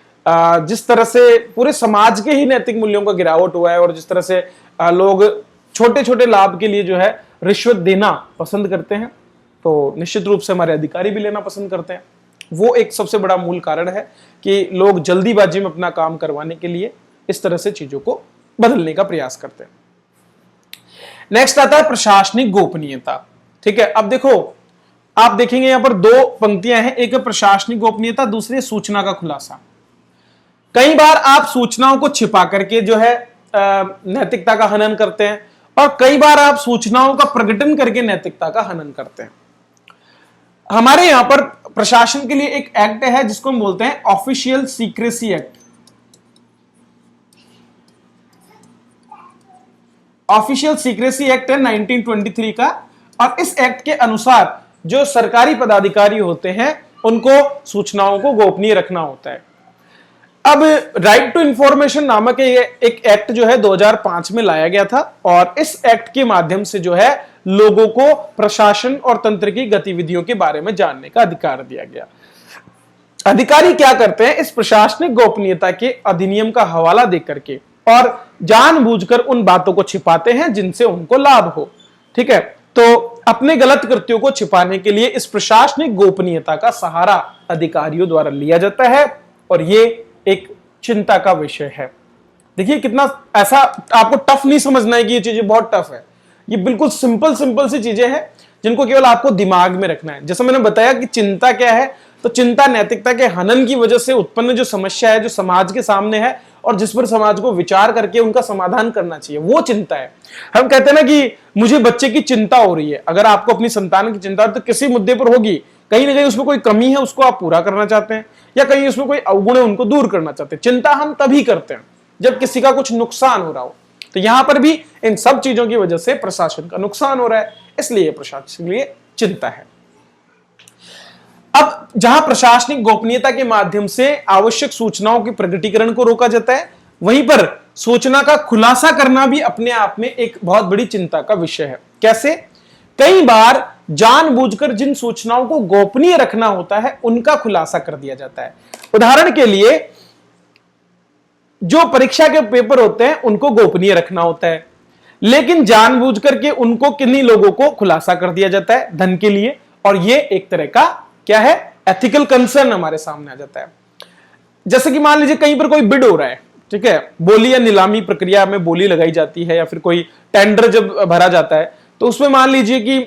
Speaker 1: जिस तरह से पूरे समाज के ही नैतिक मूल्यों का गिरावट हुआ है और जिस तरह से लोग छोटे छोटे लाभ के लिए जो है रिश्वत देना पसंद करते हैं, तो निश्चित रूप से हमारे अधिकारी भी लेना पसंद करते हैं। वो एक सबसे बड़ा मूल कारण है कि लोग जल्दीबाजी में अपना काम करवाने के लिए इस तरह से चीजों को बदलने का प्रयास करते हैं। नेक्स्ट आता है प्रशासनिक गोपनीयता। ठीक है, अब देखो आप देखेंगे यहां पर दो पंक्तियां हैं, एक है प्रशासनिक गोपनीयता, दूसरी सूचना का खुलासा। कई बार आप सूचनाओं को छिपा करके जो है नैतिकता का हनन करते हैं और कई बार आप सूचनाओं का प्रकटन करके नैतिकता का हनन करते हैं। हमारे यहां पर प्रशासन के लिए एक एक्ट है जिसको हम बोलते हैं official secrecy act. Official secrecy act है 1923 का, और इस एक्ट के अनुसार जो सरकारी पदाधिकारी होते हैं उनको सूचनाओं को गोपनीय रखना होता है। अब राइट टू इंफॉर्मेशन नामक एक एक्ट जो है 2005 में लाया गया था, और इस एक्ट के माध्यम से जो है लोगों को प्रशासन और तंत्र की गतिविधियों के बारे में जानने का अधिकार दिया गया। अधिकारी क्या करते हैं, इस प्रशासनिक गोपनीयता के अधिनियम का हवाला देकर के और जानबूझकर उन बातों को छिपाते हैं जिनसे उनको लाभ हो। ठीक है, तो अपने गलत कृत्यों को छिपाने के लिए इस प्रशासनिक गोपनीयता का सहारा अधिकारियों द्वारा लिया जाता है, और ये एक चिंता का विषय है। देखिए कितना ऐसा आपको टफ नहीं समझना है कि ये चीजें बहुत टफ है, ये बिल्कुल सिंपल सी चीजें हैं जिनको केवल आपको दिमाग में रखना है। जैसे मैंने बताया कि चिंता क्या है, तो चिंता नैतिकता के हनन की वजह से उत्पन्न जो समस्या है, जो समाज के सामने है और जिस पर समाज को विचार करके उनका समाधान करना चाहिए, वो चिंता है। हम कहते हैं ना कि मुझे बच्चे की चिंता हो रही है। अगर आपको अपनी संतान की चिंता तो किसी मुद्दे पर होगी, कहीं ना कहीं उसमें कोई कमी है, उसको आप पूरा करना चाहते हैं, या कहीं उसमें कोई अवगुण है, उनको दूर करना चाहते हैं। चिंता हम तभी करते हैं जब किसी का कुछ नुकसान हो रहा हो। तो यहां पर भी इन सब चीजों की वजह से प्रशासन का नुकसान हो रहा है, इसलिए प्रशासन के लिए चिंता है। अब जहां प्रशासनिक गोपनीयता के माध्यम से आवश्यक सूचनाओं के प्रकटीकरण को रोका जाता है, वहीं पर सूचना का खुलासा करना भी अपने आप में एक बहुत बड़ी चिंता का विषय है। कैसे? कई बार जानबूझकर जिन सूचनाओं को गोपनीय रखना होता है उनका खुलासा कर दिया जाता है। उदाहरण के लिए जो परीक्षा के पेपर होते हैं उनको गोपनीय रखना होता है, लेकिन जानबूझकर के उनको किन्हीं लोगों को खुलासा कर दिया जाता है धन के लिए, और ये एक तरह का क्या है, एथिकल कंसर्न हमारे सामने आ जाता है। जैसे कि मान लीजिए कहीं पर कोई बिड हो रहा है, ठीक है, बोली या नीलामी प्रक्रिया में बोली लगाई जाती है, या फिर कोई टेंडर जब भरा जाता है तो उसमें मान लीजिए कि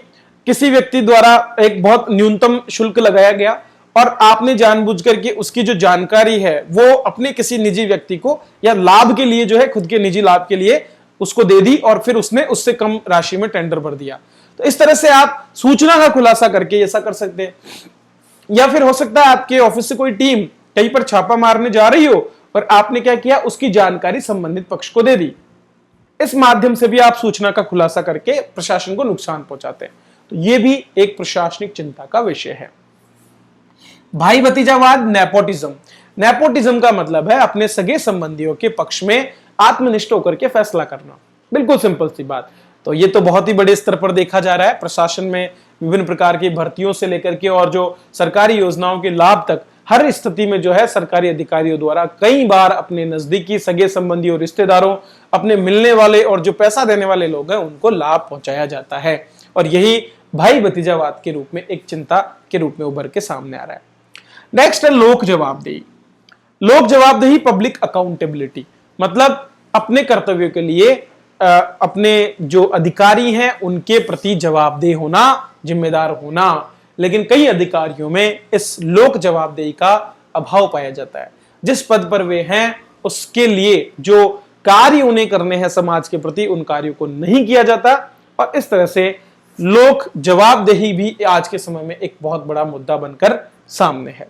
Speaker 1: किसी व्यक्ति द्वारा एक बहुत न्यूनतम शुल्क लगाया गया और आपने जानबूझकर के उसकी जो जानकारी है वो अपने किसी निजी व्यक्ति को या लाभ के लिए जो है, खुद के निजी लाभ के लिए उसको दे दी, और फिर उसने उससे कम राशि में टेंडर भर दिया। तो इस तरह से आप सूचना का खुलासा करके ऐसा कर सकते हैं। या फिर हो सकता है आपके ऑफिस से कोई टीम कहीं पर छापा मारने जा रही हो और आपने क्या किया, उसकी जानकारी संबंधित पक्ष को दे दी। इस माध्यम से भी आप सूचना का खुलासा करके प्रशासन को नुकसान पहुंचाते हैं। तो यह भी एक प्रशासनिक चिंता का विषय है। भाई भतीजावाद, नेपोटिज्म। नेपोटिज्म का मतलब है अपने सगे संबंधियों के पक्ष में आत्मनिष्ठ होकर के फैसला करना। बिल्कुल सिंपल सी बात। तो ये तो बहुत ही बड़े स्तर पर देखा जा रहा है। प्रशासन में विभिन्न प्रकार की भर्तियों से लेकर के और जो सरकारी योजनाओं के लाभ तक, हर स्थिति में जो है सरकारी अधिकारियों द्वारा कई बार अपने नजदीकी सगे संबंधियों, रिश्तेदारों, अपने मिलने वाले और जो पैसा देने वाले लोग हैं उनको लाभ पहुंचाया जाता है, और यही भाई भतीजावाद के रूप में एक चिंता के रूप में उभर के सामने आ रहा है। नेक्स्ट है लोक जवाबदेही। लोक जवाबदेही, पब्लिक अकाउंटेबिलिटी, मतलब अपने कर्तव्यों के लिए अपने जो अधिकारी हैं उनके प्रति जवाबदेह होना, जिम्मेदार होना। लेकिन कई अधिकारियों में इस लोक जवाबदेही का अभाव पाया जाता है। जिस पद पर वे हैं उसके लिए जो कार्य उन्हें करने हैं समाज के प्रति, उन कार्यों को नहीं किया जाता, और इस तरह से लोक जवाबदेही भी आज के समय में एक बहुत बड़ा मुद्दा बनकर सामने है।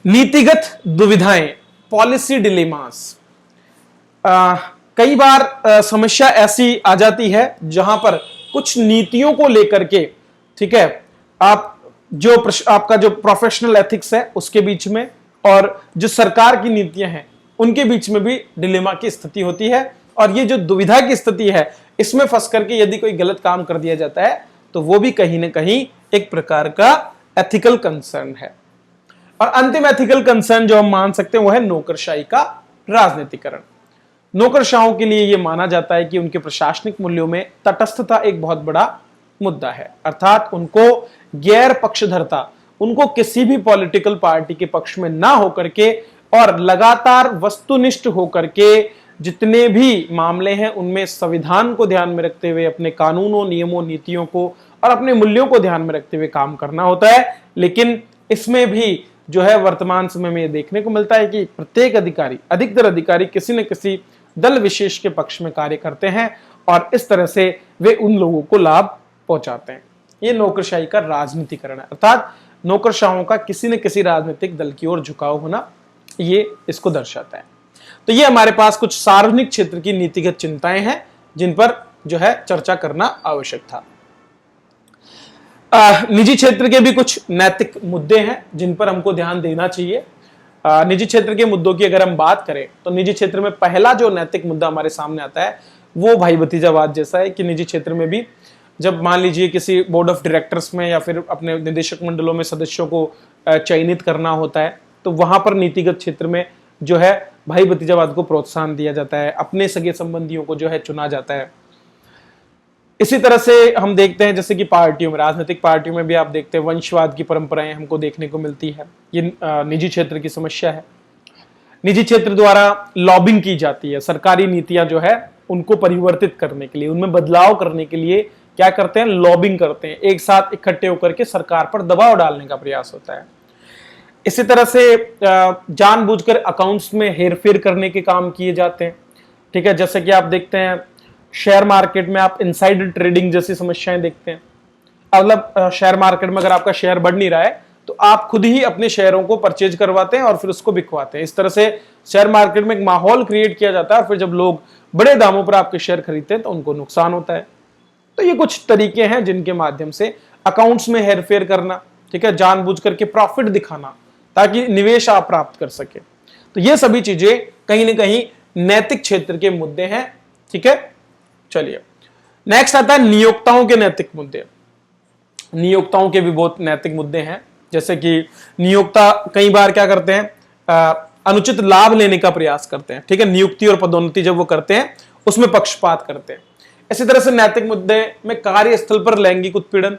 Speaker 1: नीतिगत दुविधाएं, पॉलिसी डिलेमास। कई बार समस्या ऐसी आ जाती है जहां पर कुछ नीतियों को लेकर के, ठीक है, आपका जो प्रोफेशनल एथिक्स है उसके बीच में और जो सरकार की नीतियां हैं उनके बीच में भी डिलेमा की स्थिति होती है। और ये जो दुविधा की स्थिति है इसमें फंस करके यदि कोई गलत काम कर दिया जाता है तो वो भी कहीं ना कहीं एक प्रकार का एथिकल कंसर्न है। और अंतिम एथिकल कंसर्न जो हम मान सकते हैं वो है नौकरशाही का राजनीतिकरण। नौकरशाहों के लिए यह माना जाता है कि उनके प्रशासनिक मूल्यों में तटस्थता एक बहुत बड़ा मुद्दा है, अर्थात उनको गैर पक्षधरता, उनको किसी भी पॉलिटिकल पार्टी के पक्ष में ना होकर के और लगातार वस्तुनिष्ठ होकर के जितने भी मामले हैं उनमें संविधान को ध्यान में रखते हुए, अपने कानूनों, नियमों, नीतियों को और अपने मूल्यों को ध्यान में रखते हुए काम करना होता है। लेकिन इसमें भी जो है वर्तमान समय में यह देखने को मिलता है कि प्रत्येक अधिकारी, अधिकतर अधिकारी किसी न किसी दल विशेष के पक्ष में कार्य करते हैं और इस तरह से वे उन लोगों को लाभ पहुंचाते हैं। यह नौकरशाही का राजनीतिकरण है, अर्थात नौकरशाहों का किसी न किसी राजनीतिक दल की ओर झुकाव होना, ये इसको दर्शाता है। तो ये हमारे पास कुछ सार्वजनिक क्षेत्र की नीतिगत चिंताएं हैं जिन पर जो है चर्चा करना आवश्यक था। निजी क्षेत्र के भी कुछ नैतिक मुद्दे हैं जिन पर हमको ध्यान देना चाहिए। निजी क्षेत्र के मुद्दों की अगर हम बात करें तो निजी क्षेत्र में पहला जो नैतिक मुद्दा हमारे सामने आता है वो भाई भतीजावाद जैसा है कि निजी क्षेत्र में भी जब मान लीजिए किसी बोर्ड ऑफ डायरेक्टर्स में या फिर अपने निदेशक मंडलों में सदस्यों को चयनित करना होता है तो वहां पर नीतिगत क्षेत्र में जो है भाई भतीजावाद को प्रोत्साहन दिया जाता है, अपने सगे संबंधियों को जो है चुना जाता है। इसी तरह से हम देखते हैं जैसे कि पार्टियों में, राजनीतिक पार्टियों में भी आप देखते हैं वंशवाद की परंपराएं हमको देखने को मिलती है। ये निजी क्षेत्र की समस्या है। निजी क्षेत्र द्वारा लॉबिंग की जाती है, सरकारी नीतियां जो है उनको परिवर्तित करने के लिए, उनमें बदलाव करने के लिए क्या करते हैं, लॉबिंग करते हैं, एक साथ इकट्ठे होकर के सरकार पर दबाव डालने का प्रयास होता है। इसी तरह से जानबूझकर अकाउंट्स में हेरफेर करने के काम किए जाते हैं, ठीक है। जैसे कि आप देखते हैं शेयर मार्केट में आप इनसाइडर ट्रेडिंग जैसी समस्याएं देखते हैं। मतलब शेयर मार्केट में अगर आपका शेयर बढ़ नहीं रहा है तो आप खुद ही अपने शेयरों को परचेज करवाते हैं और फिर उसको बिकवाते हैं। इस तरह से शेयर मार्केट में एक माहौल क्रिएट किया जाता है और फिर जब लोग बड़े दामों पर आपके शेयर खरीदते हैं तो उनको नुकसान होता है। तो ये कुछ तरीके हैं जिनके माध्यम से अकाउंट्स में हेरफेर करना, ठीक है, जानबूझ करके प्रॉफिट दिखाना ताकि निवेश आप प्राप्त कर सके। तो ये सभी चीजें कहीं ना कहीं नैतिक क्षेत्र के मुद्दे हैं, ठीक है। चलिए नेक्स्ट आता है नियोक्ताओं के नैतिक मुद्दे। नियोक्ताओं के भी बहुत नैतिक मुद्दे हैं, जैसे कि नियोक्ता कई बार क्या करते हैं, अनुचित लाभ लेने का प्रयास करते हैं, ठीक है। नियुक्ति और पदोन्नति जब वो करते हैं उसमें पक्षपात करते हैं। इसी तरह से नैतिक मुद्दे में कार्यस्थल पर लैंगिक उत्पीड़न,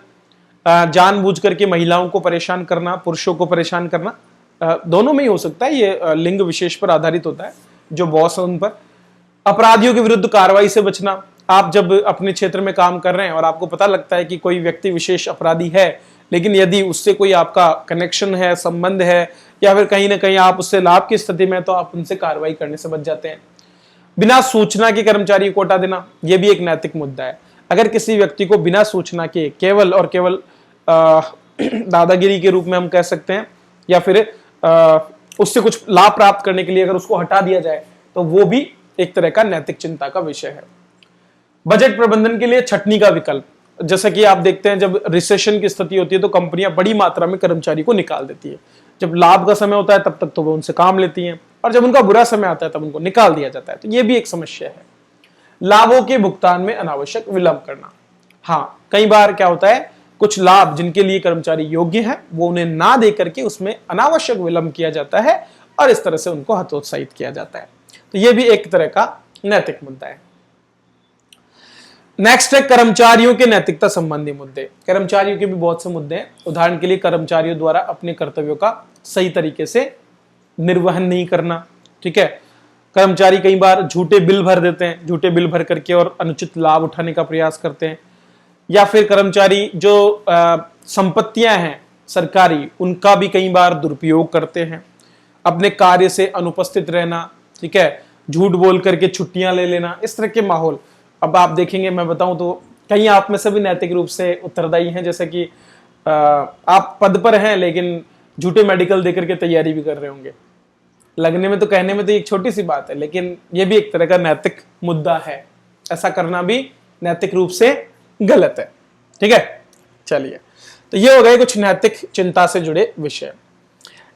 Speaker 1: जानबूझ करके महिलाओं को परेशान करना, पुरुषों को परेशान करना, दोनों में ही हो सकता है, ये लिंग विशेष पर आधारित होता है, जो बॉस है उन पर। अपराधियों के विरुद्ध कार्रवाई से बचना, आप जब अपने क्षेत्र में काम कर रहे हैं और आपको पता लगता है कि कोई व्यक्ति विशेष अपराधी है, लेकिन यदि उससे कोई आपका कनेक्शन है, संबंध है या फिर कहीं ना कहीं आप उससे लाभ की स्थिति में, तो आप उनसे कार्रवाई करने से बच जाते हैं। बिना सूचना के कर्मचारी को हटा देना, यह भी एक नैतिक मुद्दा है। अगर किसी व्यक्ति को बिना सूचना के केवल और केवल दादागिरी के रूप में हम कह सकते हैं या फिर उससे कुछ लाभ प्राप्त करने के लिए अगर उसको हटा दिया जाए तो वो भी एक तरह का नैतिक चिंता का विषय है। बजट प्रबंधन के लिए छटनी का विकल्प, जैसा कि आप देखते हैं जब रिसेशन की स्थिति होती है तो कंपनियां बड़ी मात्रा में कर्मचारी को निकाल देती है। जब लाभ का समय होता है तब तक तो वो उनसे काम लेती हैं और जब उनका बुरा समय आता है तब उनको निकाल दिया जाता है। तो ये भी एक समस्या है। लाभों के भुगतान में अनावश्यक विलंब करना, हाँ, कई बार क्या होता है, कुछ लाभ जिनके लिए कर्मचारी योग्य है वो उन्हें ना दे करके उसमें अनावश्यक विलंब किया जाता है और इस तरह से उनको हतोत्साहित किया जाता है। तो ये भी एक तरह का नैतिक मुद्दा है। नेक्स्ट है कर्मचारियों के नैतिकता संबंधी मुद्दे। कर्मचारियों के भी बहुत से मुद्दे हैं। उदाहरण के लिए कर्मचारियों द्वारा अपने कर्तव्यों का सही तरीके से निर्वहन नहीं करना, ठीक है। कर्मचारी कई बार झूठे बिल भर देते हैं, झूठे बिल भर करके और अनुचित लाभ उठाने का प्रयास करते हैं। या फिर कर्मचारी जो संपत्तियां हैं सरकारी, उनका भी कई बार दुरुपयोग करते हैं। अपने कार्य से अनुपस्थित रहना, ठीक है, झूठ बोल करके छुट्टियां ले लेना, इस तरह के माहौल। अब आप देखेंगे, मैं बताऊं तो कहीं आप में से भी नैतिक रूप से उत्तरदायी हैं, जैसे कि आप पद पर हैं लेकिन झूठे मेडिकल देकर के तैयारी भी कर रहे होंगे। लगने में तो, कहने में तो एक छोटी सी बात है, लेकिन ये भी एक तरह का नैतिक मुद्दा है। ऐसा करना भी नैतिक रूप से गलत है। ठीक है, चलिए, तो ये हो गए कुछ नैतिक चिंता से जुड़े विषय।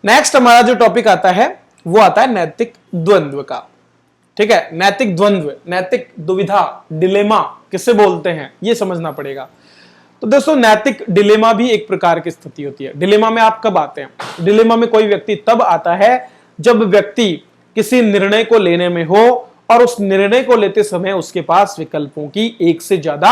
Speaker 1: नेक्स्ट हमारा जो टॉपिक आता है वो आता है नैतिक द्वंद्व का। ठीक है, नैतिक द्वंद्व, नैतिक दुविधा, डिलेमा किसे बोलते हैं ये समझना पड़ेगा। तो दोस्तों, नैतिक डिलेमा भी एक प्रकार की स्थिति होती है। डिलेमा में आप कब आते हैं? डिलेमा में कोई व्यक्ति तब आता है जब व्यक्ति किसी निर्णय को लेने में हो और उस निर्णय को लेते समय उसके पास विकल्पों की एक से ज्यादा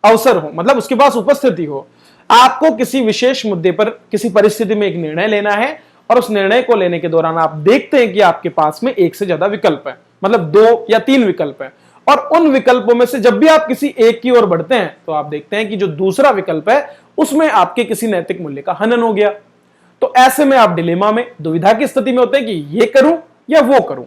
Speaker 1: अवसर हो, मतलब उसके पास उपस्थिति हो। आपको किसी विशेष मुद्दे पर किसी परिस्थिति में एक निर्णय लेना है और उस निर्णय को लेने के दौरान आप देखते हैं कि आपके पास में एक से ज्यादा विकल्प है, मतलब 2 या 3 विकल्प है, और उन विकल्पों में से जब भी आप किसी एक की ओर बढ़ते हैं तो आप देखते हैं कि जो दूसरा विकल्प है उसमें आपके किसी नैतिक मूल्य का हनन हो गया। तो ऐसे में आप डिलेमा में, दुविधा की स्थिति में होते हैं कि ये करूं या वो करूं।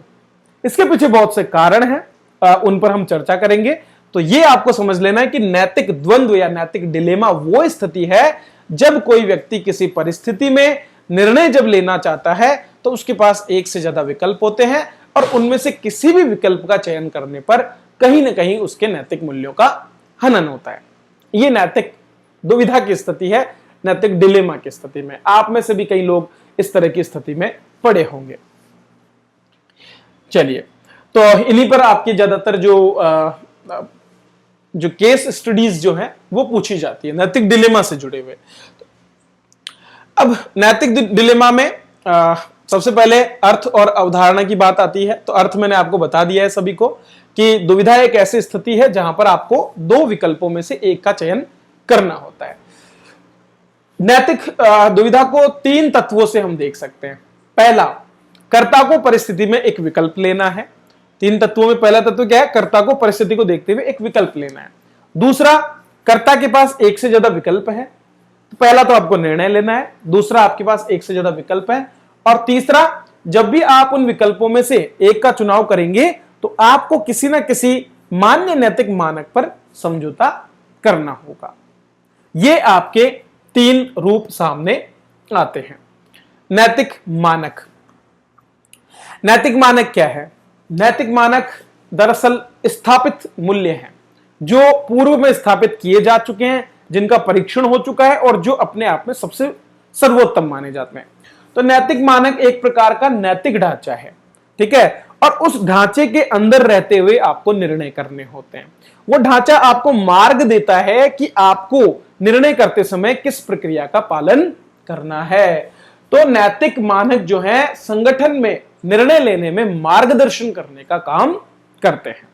Speaker 1: इसके पीछे बहुत से कारण हैं, उन पर हम चर्चा करेंगे। तो ये आपको समझ लेना है कि नैतिक द्वंद्व या नैतिक डिलेमा वो स्थिति है जब कोई व्यक्ति किसी परिस्थिति में निर्णय जब लेना चाहता है तो उसके पास एक से ज्यादा विकल्प होते हैं और उनमें से किसी भी विकल्प का चयन करने पर कहीं ना कहीं उसके नैतिक मूल्यों का हनन होता है। ये नैतिक दुविधा की स्थिति है, नैतिक डिलेमा की स्थिति में। आप में से भी कई लोग इस तरह की स्थिति में पड़े होंगे। चलिए, तो इन्हीं पर आपकी ज्यादातर जो केस स्टडीज जो है वो पूछी जाती है नैतिक डिलेमा से जुड़े हुए। अब नैतिक डिलेमा में सबसे पहले अर्थ और अवधारणा की बात आती है। तो अर्थ मैंने आपको बता दिया है सभी को कि दुविधा एक ऐसी स्थिति है जहां पर आपको 2 विकल्पों में से एक का चयन करना होता है। नैतिक दुविधा को 3 तत्वों से हम देख सकते हैं। पहला, कर्ता को परिस्थिति में एक विकल्प लेना है। 3 तत्वों में पहला तत्व क्या है? कर्ता को परिस्थिति को देखते हुए एक विकल्प लेना है। दूसरा, कर्ता के पास एक से ज्यादा विकल्प है। तो पहला तो आपको निर्णय लेना है, दूसरा आपके पास एक से ज्यादा विकल्प है, और तीसरा, जब भी आप उन विकल्पों में से एक का चुनाव करेंगे तो आपको किसी ना किसी मान्य नैतिक मानक पर समझौता करना होगा। ये आपके 3 रूप सामने आते हैं। नैतिक मानक, नैतिक मानक क्या है? नैतिक मानक दरअसल स्थापित मूल्य हैं जो पूर्व में स्थापित किए जा चुके हैं, जिनका परीक्षण हो चुका है और जो अपने आप में सबसे सर्वोत्तम माने जाते हैं। तो नैतिक मानक एक प्रकार का नैतिक ढांचा है, ठीक है, और उस ढांचे के अंदर रहते हुए आपको निर्णय करने होते हैं। वो ढांचा आपको मार्ग देता है कि आपको निर्णय करते समय किस प्रक्रिया का पालन करना है। तो नैतिक मानक जो है संगठन में निर्णय लेने में मार्गदर्शन करने का काम करते हैं।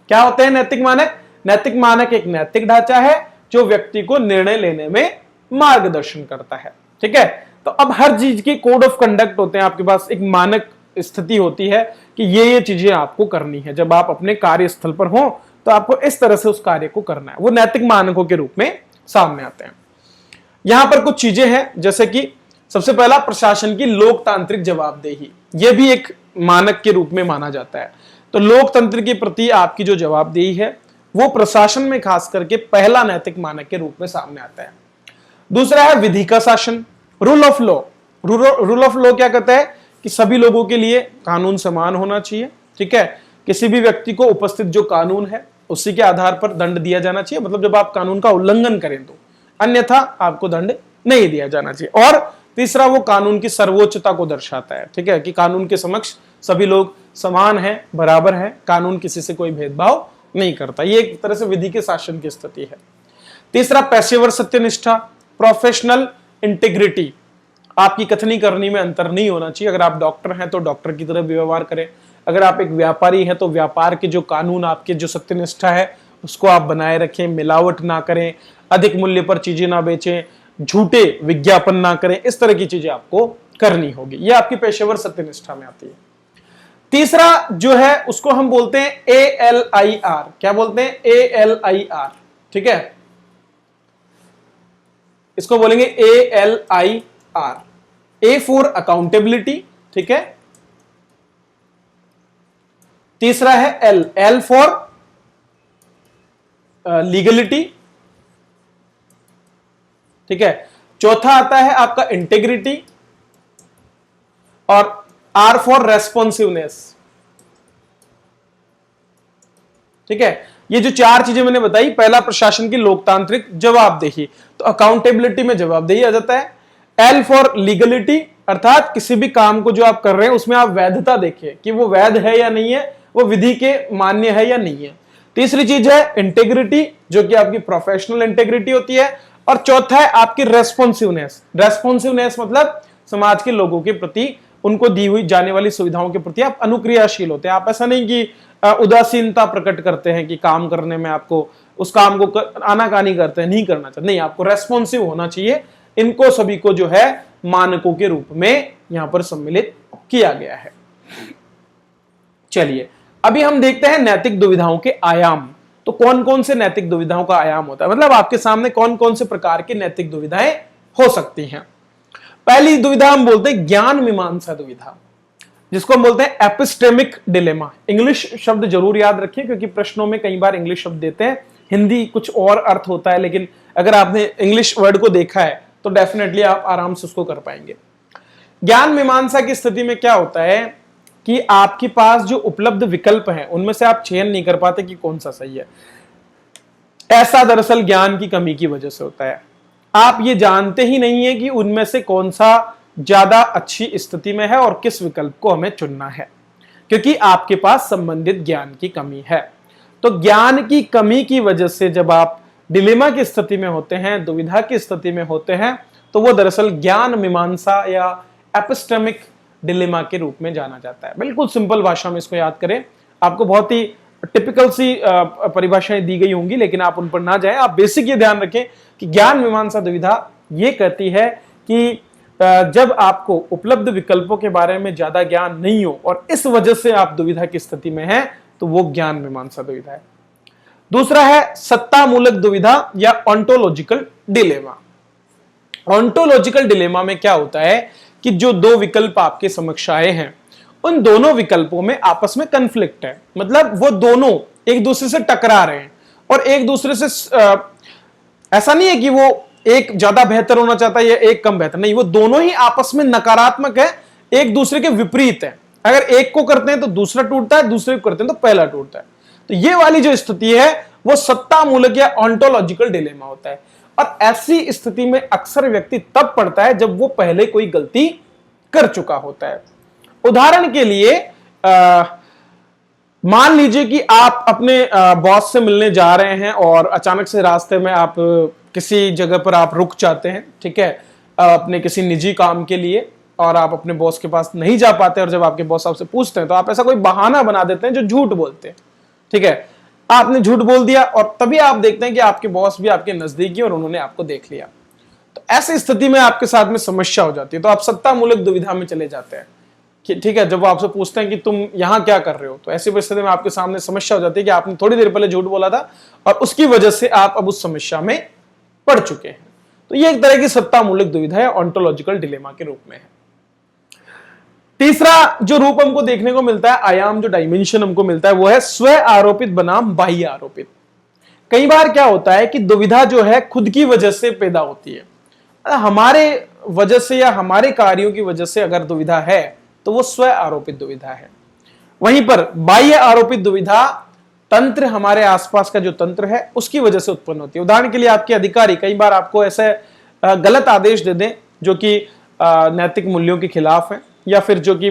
Speaker 1: क्या होते हैं नैतिक मानक? नैतिक मानक एक नैतिक ढांचा है जो व्यक्ति को निर्णय लेने में मार्गदर्शन करता है। ठीक है, तो अब हर चीज के कोड ऑफ कंडक्ट होते हैं, आपके पास एक मानक स्थिति होती है कि ये चीजें आपको करनी है। जब आप अपने कार्यस्थल पर हो तो आपको इस तरह से उस कार्य को करना है। वो नैतिक मानकों के रूप में सामने आते हैं। यहां पर कुछ चीजें हैं, जैसे कि सबसे पहला, प्रशासन की लोकतांत्रिक जवाबदेही। यह भी एक मानक के रूप में माना जाता है। तो लोकतंत्र के प्रति आपकी जो जवाबदेही है वो प्रशासन में खास करके पहला नैतिक मानक के रूप में सामने आता है। दूसरा है विधि का शासन, rule of law. Rule of law क्या कहता है कि सभी लोगों के लिए कानून समान होना चाहिए। ठीक है, किसी भी व्यक्ति को उपस्थित जो कानून है उसी के आधार पर दंड दिया जाना चाहिए, मतलब जब आप कानून का उल्लंघन करें तो, अन्यथा आपको दंड नहीं दिया जाना चाहिए। और तीसरा, वो कानून की सर्वोच्चता को दर्शाता है। ठीक है, कि कानून के समक्ष सभी लोग समान हैं, बराबर हैं, कानून किसी से कोई भेदभाव नहीं करता। ये एक तरह से विधि के शासन की स्थिति है। तीसरा, पेशेवर सत्यनिष्ठा, प्रोफेशनल इंटीग्रिटी। आपकी कथनी करनी में अंतर नहीं होना चाहिए। अगर आप डॉक्टर हैं तो डॉक्टर की तरह व्यवहार करें, अगर आप एक व्यापारी हैं तो व्यापार के जो कानून, आपके जो सत्यनिष्ठा है उसको आप बनाए रखें, मिलावट ना करें, अधिक मूल्य पर चीजें ना बेचें, झूठे विज्ञापन ना करें। इस तरह की चीजें आपको करनी होगी। यह आपकी पेशेवर सत्यनिष्ठा में आती है। तीसरा जो है उसको हम बोलते हैं ALIR। क्या बोलते हैं? ALIR। ठीक है, इसको बोलेंगे ALIR। A for accountability. ठीक है, तीसरा है L फॉर लीगलिटी, ठीक है। चौथा आता है आपका इंटेग्रिटी, और आर फॉर रेस्पॉन्सिवनेस, ठीक है। ये जो चार चीजें मैंने बताई, पहला प्रशासन की लोकतांत्रिक जवाबदेही, तो अकाउंटेबिलिटी में जवाबदेही आ जाता है। एल फॉर लीगलिटी, अर्थात किसी भी काम को जो आप कर रहे हैं उसमें आप वैधता देखिए कि वो वैध है या नहीं है, वो विधि के मान्य है या नहीं है। तीसरी चीज है इंटेग्रिटी, जो कि आपकी प्रोफेशनल इंटेग्रिटी होती है। और चौथा है आपकी रेस्पॉन्सिवनेस। रेस्पॉन्सिवनेस मतलब समाज के लोगों के प्रति, उनको दी हुई जाने वाली सुविधाओं के प्रति आप अनुक्रियाशील होते हैं। आप ऐसा नहीं कि उदासीनता प्रकट करते हैं कि काम करने में आपको उस काम को आनाकानी करते हैं, नहीं करना चाहिए, नहीं, आपको रेस्पॉन्सिव होना चाहिए। इनको सभी को जो है मानकों के रूप में यहां पर सम्मिलित किया गया है। चलिए अभी हम देखते हैं नैतिक दुविधाओं के आयाम। तो कौन कौन से नैतिक दुविधाओं का आयाम होता है, मतलब आपके सामने कौन कौन से प्रकार की नैतिक दुविधाएं हो सकती हैं। पहली दुविधा हम बोलते हैं ज्ञान मीमांसा दुविधा, जिसको हम बोलते हैं एपिस्टेमिक डिलेमा। इंग्लिश शब्द जरूर याद रखिए, क्योंकि प्रश्नों में कई बार इंग्लिश शब्द देते हैं, हिंदी कुछ और अर्थ होता है, लेकिन अगर आपने इंग्लिश वर्ड को देखा है तो डेफिनेटली आप आराम से उसको कर पाएंगे। ज्ञान मीमांसा की स्थिति में क्या होता है कि आपके पास जो उपलब्ध विकल्प हैं उनमें से आप चयन नहीं कर पाते कि कौन सा सही है। ऐसा दरअसल ज्ञान की कमी की वजह से होता है। आप ये जानते ही नहीं है कि उनमें से कौन सा ज्यादा अच्छी स्थिति में है और किस विकल्प को हमें चुनना है, क्योंकि आपके पास संबंधित ज्ञान की कमी है। तो ज्ञान की कमी की वजह से जब आप डिलेमा की स्थिति में होते हैं, दुविधा की स्थिति में होते हैं, तो वो दरअसल ज्ञान मीमांसा या एपिस्टेमिक डिलेमा के रूप में जाना जाता है। बिल्कुल सिंपल भाषा में इसको याद करें, आपको बहुत ही टिपिकल सी परिभाषाएं दी गई होंगी, लेकिन आप उन पर ना जाएं। आप बेसिक ये ध्यान रखें कि ज्ञान मीमांसा दुविधा ये कहती है कि जब आपको उपलब्ध विकल्पों के बारे में ज्यादा ज्ञान नहीं हो और इस वजह से आप दुविधा की स्थिति में हैं, तो वो ज्ञान मीमांसा दुविधा है। दूसरा है सत्तामूलक दुविधा या ऑन्टोलॉजिकल डिलेमा। ऑन्टोलॉजिकल डिलेमा में क्या होता है कि जो दो विकल्प आपके समक्ष आए हैं, उन दोनों विकल्पों में आपस में कन्फ्लिक्ट है, मतलब वो दोनों एक दूसरे से टकरा रहे हैं और एक दूसरे से ऐसा नहीं है कि वो एक ज्यादा बेहतर होना चाहता है या एक कम बेहतर, नहीं, वो दोनों ही आपस में नकारात्मक है, एक दूसरे के विपरीत है। अगर एक को करते हैं तो दूसरा टूटता है, दूसरे को करते हैं तो पहला टूटता है। तो ये वाली जो स्थिति है वो सत्तामूलक या ऑन्टोलॉजिकल डिलेमा होता है। और ऐसी स्थिति में अक्सर व्यक्ति तब पड़ता है जब वो पहले कोई गलती कर चुका होता है। उदाहरण के लिए मान लीजिए कि आप अपने बॉस से मिलने जा रहे हैं और अचानक से रास्ते में आप किसी जगह पर आप रुक जाते हैं, ठीक है, अपने किसी निजी काम के लिए, और आप अपने बॉस के पास नहीं जा पाते। और जब आपके बॉस आपसे पूछते हैं तो आप ऐसा कोई बहाना बना देते हैं जो झूठ बोलते हैं, ठीक है, आपने झूठ बोल दिया और तभी आप देखते हैं कि आपके बॉस भी आपके नजदीकी और उन्होंने आपको देख लिया। तो ऐसी स्थिति में आपके साथ में समस्या हो जाती है, तो आप सत्तामूलक दुविधा में चले जाते हैं, ठीक है। जब वो आपसे पूछते हैं कि तुम यहां क्या कर रहे हो, तो ऐसी परिस्थिति में आपके सामने समस्या हो जाती है कि आपने थोड़ी देर पहले झूठ बोला था और उसकी वजह से आप अब उस समस्या में पड़ चुके हैं। तो ये एक तरह की सत्तामूलक दुविधा है, ऑन्टोलॉजिकल डिलेमा के रूप में है। तीसरा जो रूप हमको देखने को मिलता है, आयाम जो डायमेंशन हमको मिलता है, वो है स्व आरोपित बनाम बाह्य आरोपित। कई बार क्या होता है कि दुविधा जो है खुद की वजह से पैदा होती है, हमारे वजह से या हमारे कार्यों की वजह से अगर दुविधा है तो वो स्व आरोपित दुविधा है। वहीं पर बाह्य आरोपित दुविधा तंत्र, हमारे आसपास का जो तंत्र है उसकी वजह से उत्पन्न होती है। उदाहरण के लिए आपके अधिकारी कई बार आपको ऐसे गलत आदेश दे दें जो कि नैतिक मूल्यों के खिलाफ है, या फिर जो कि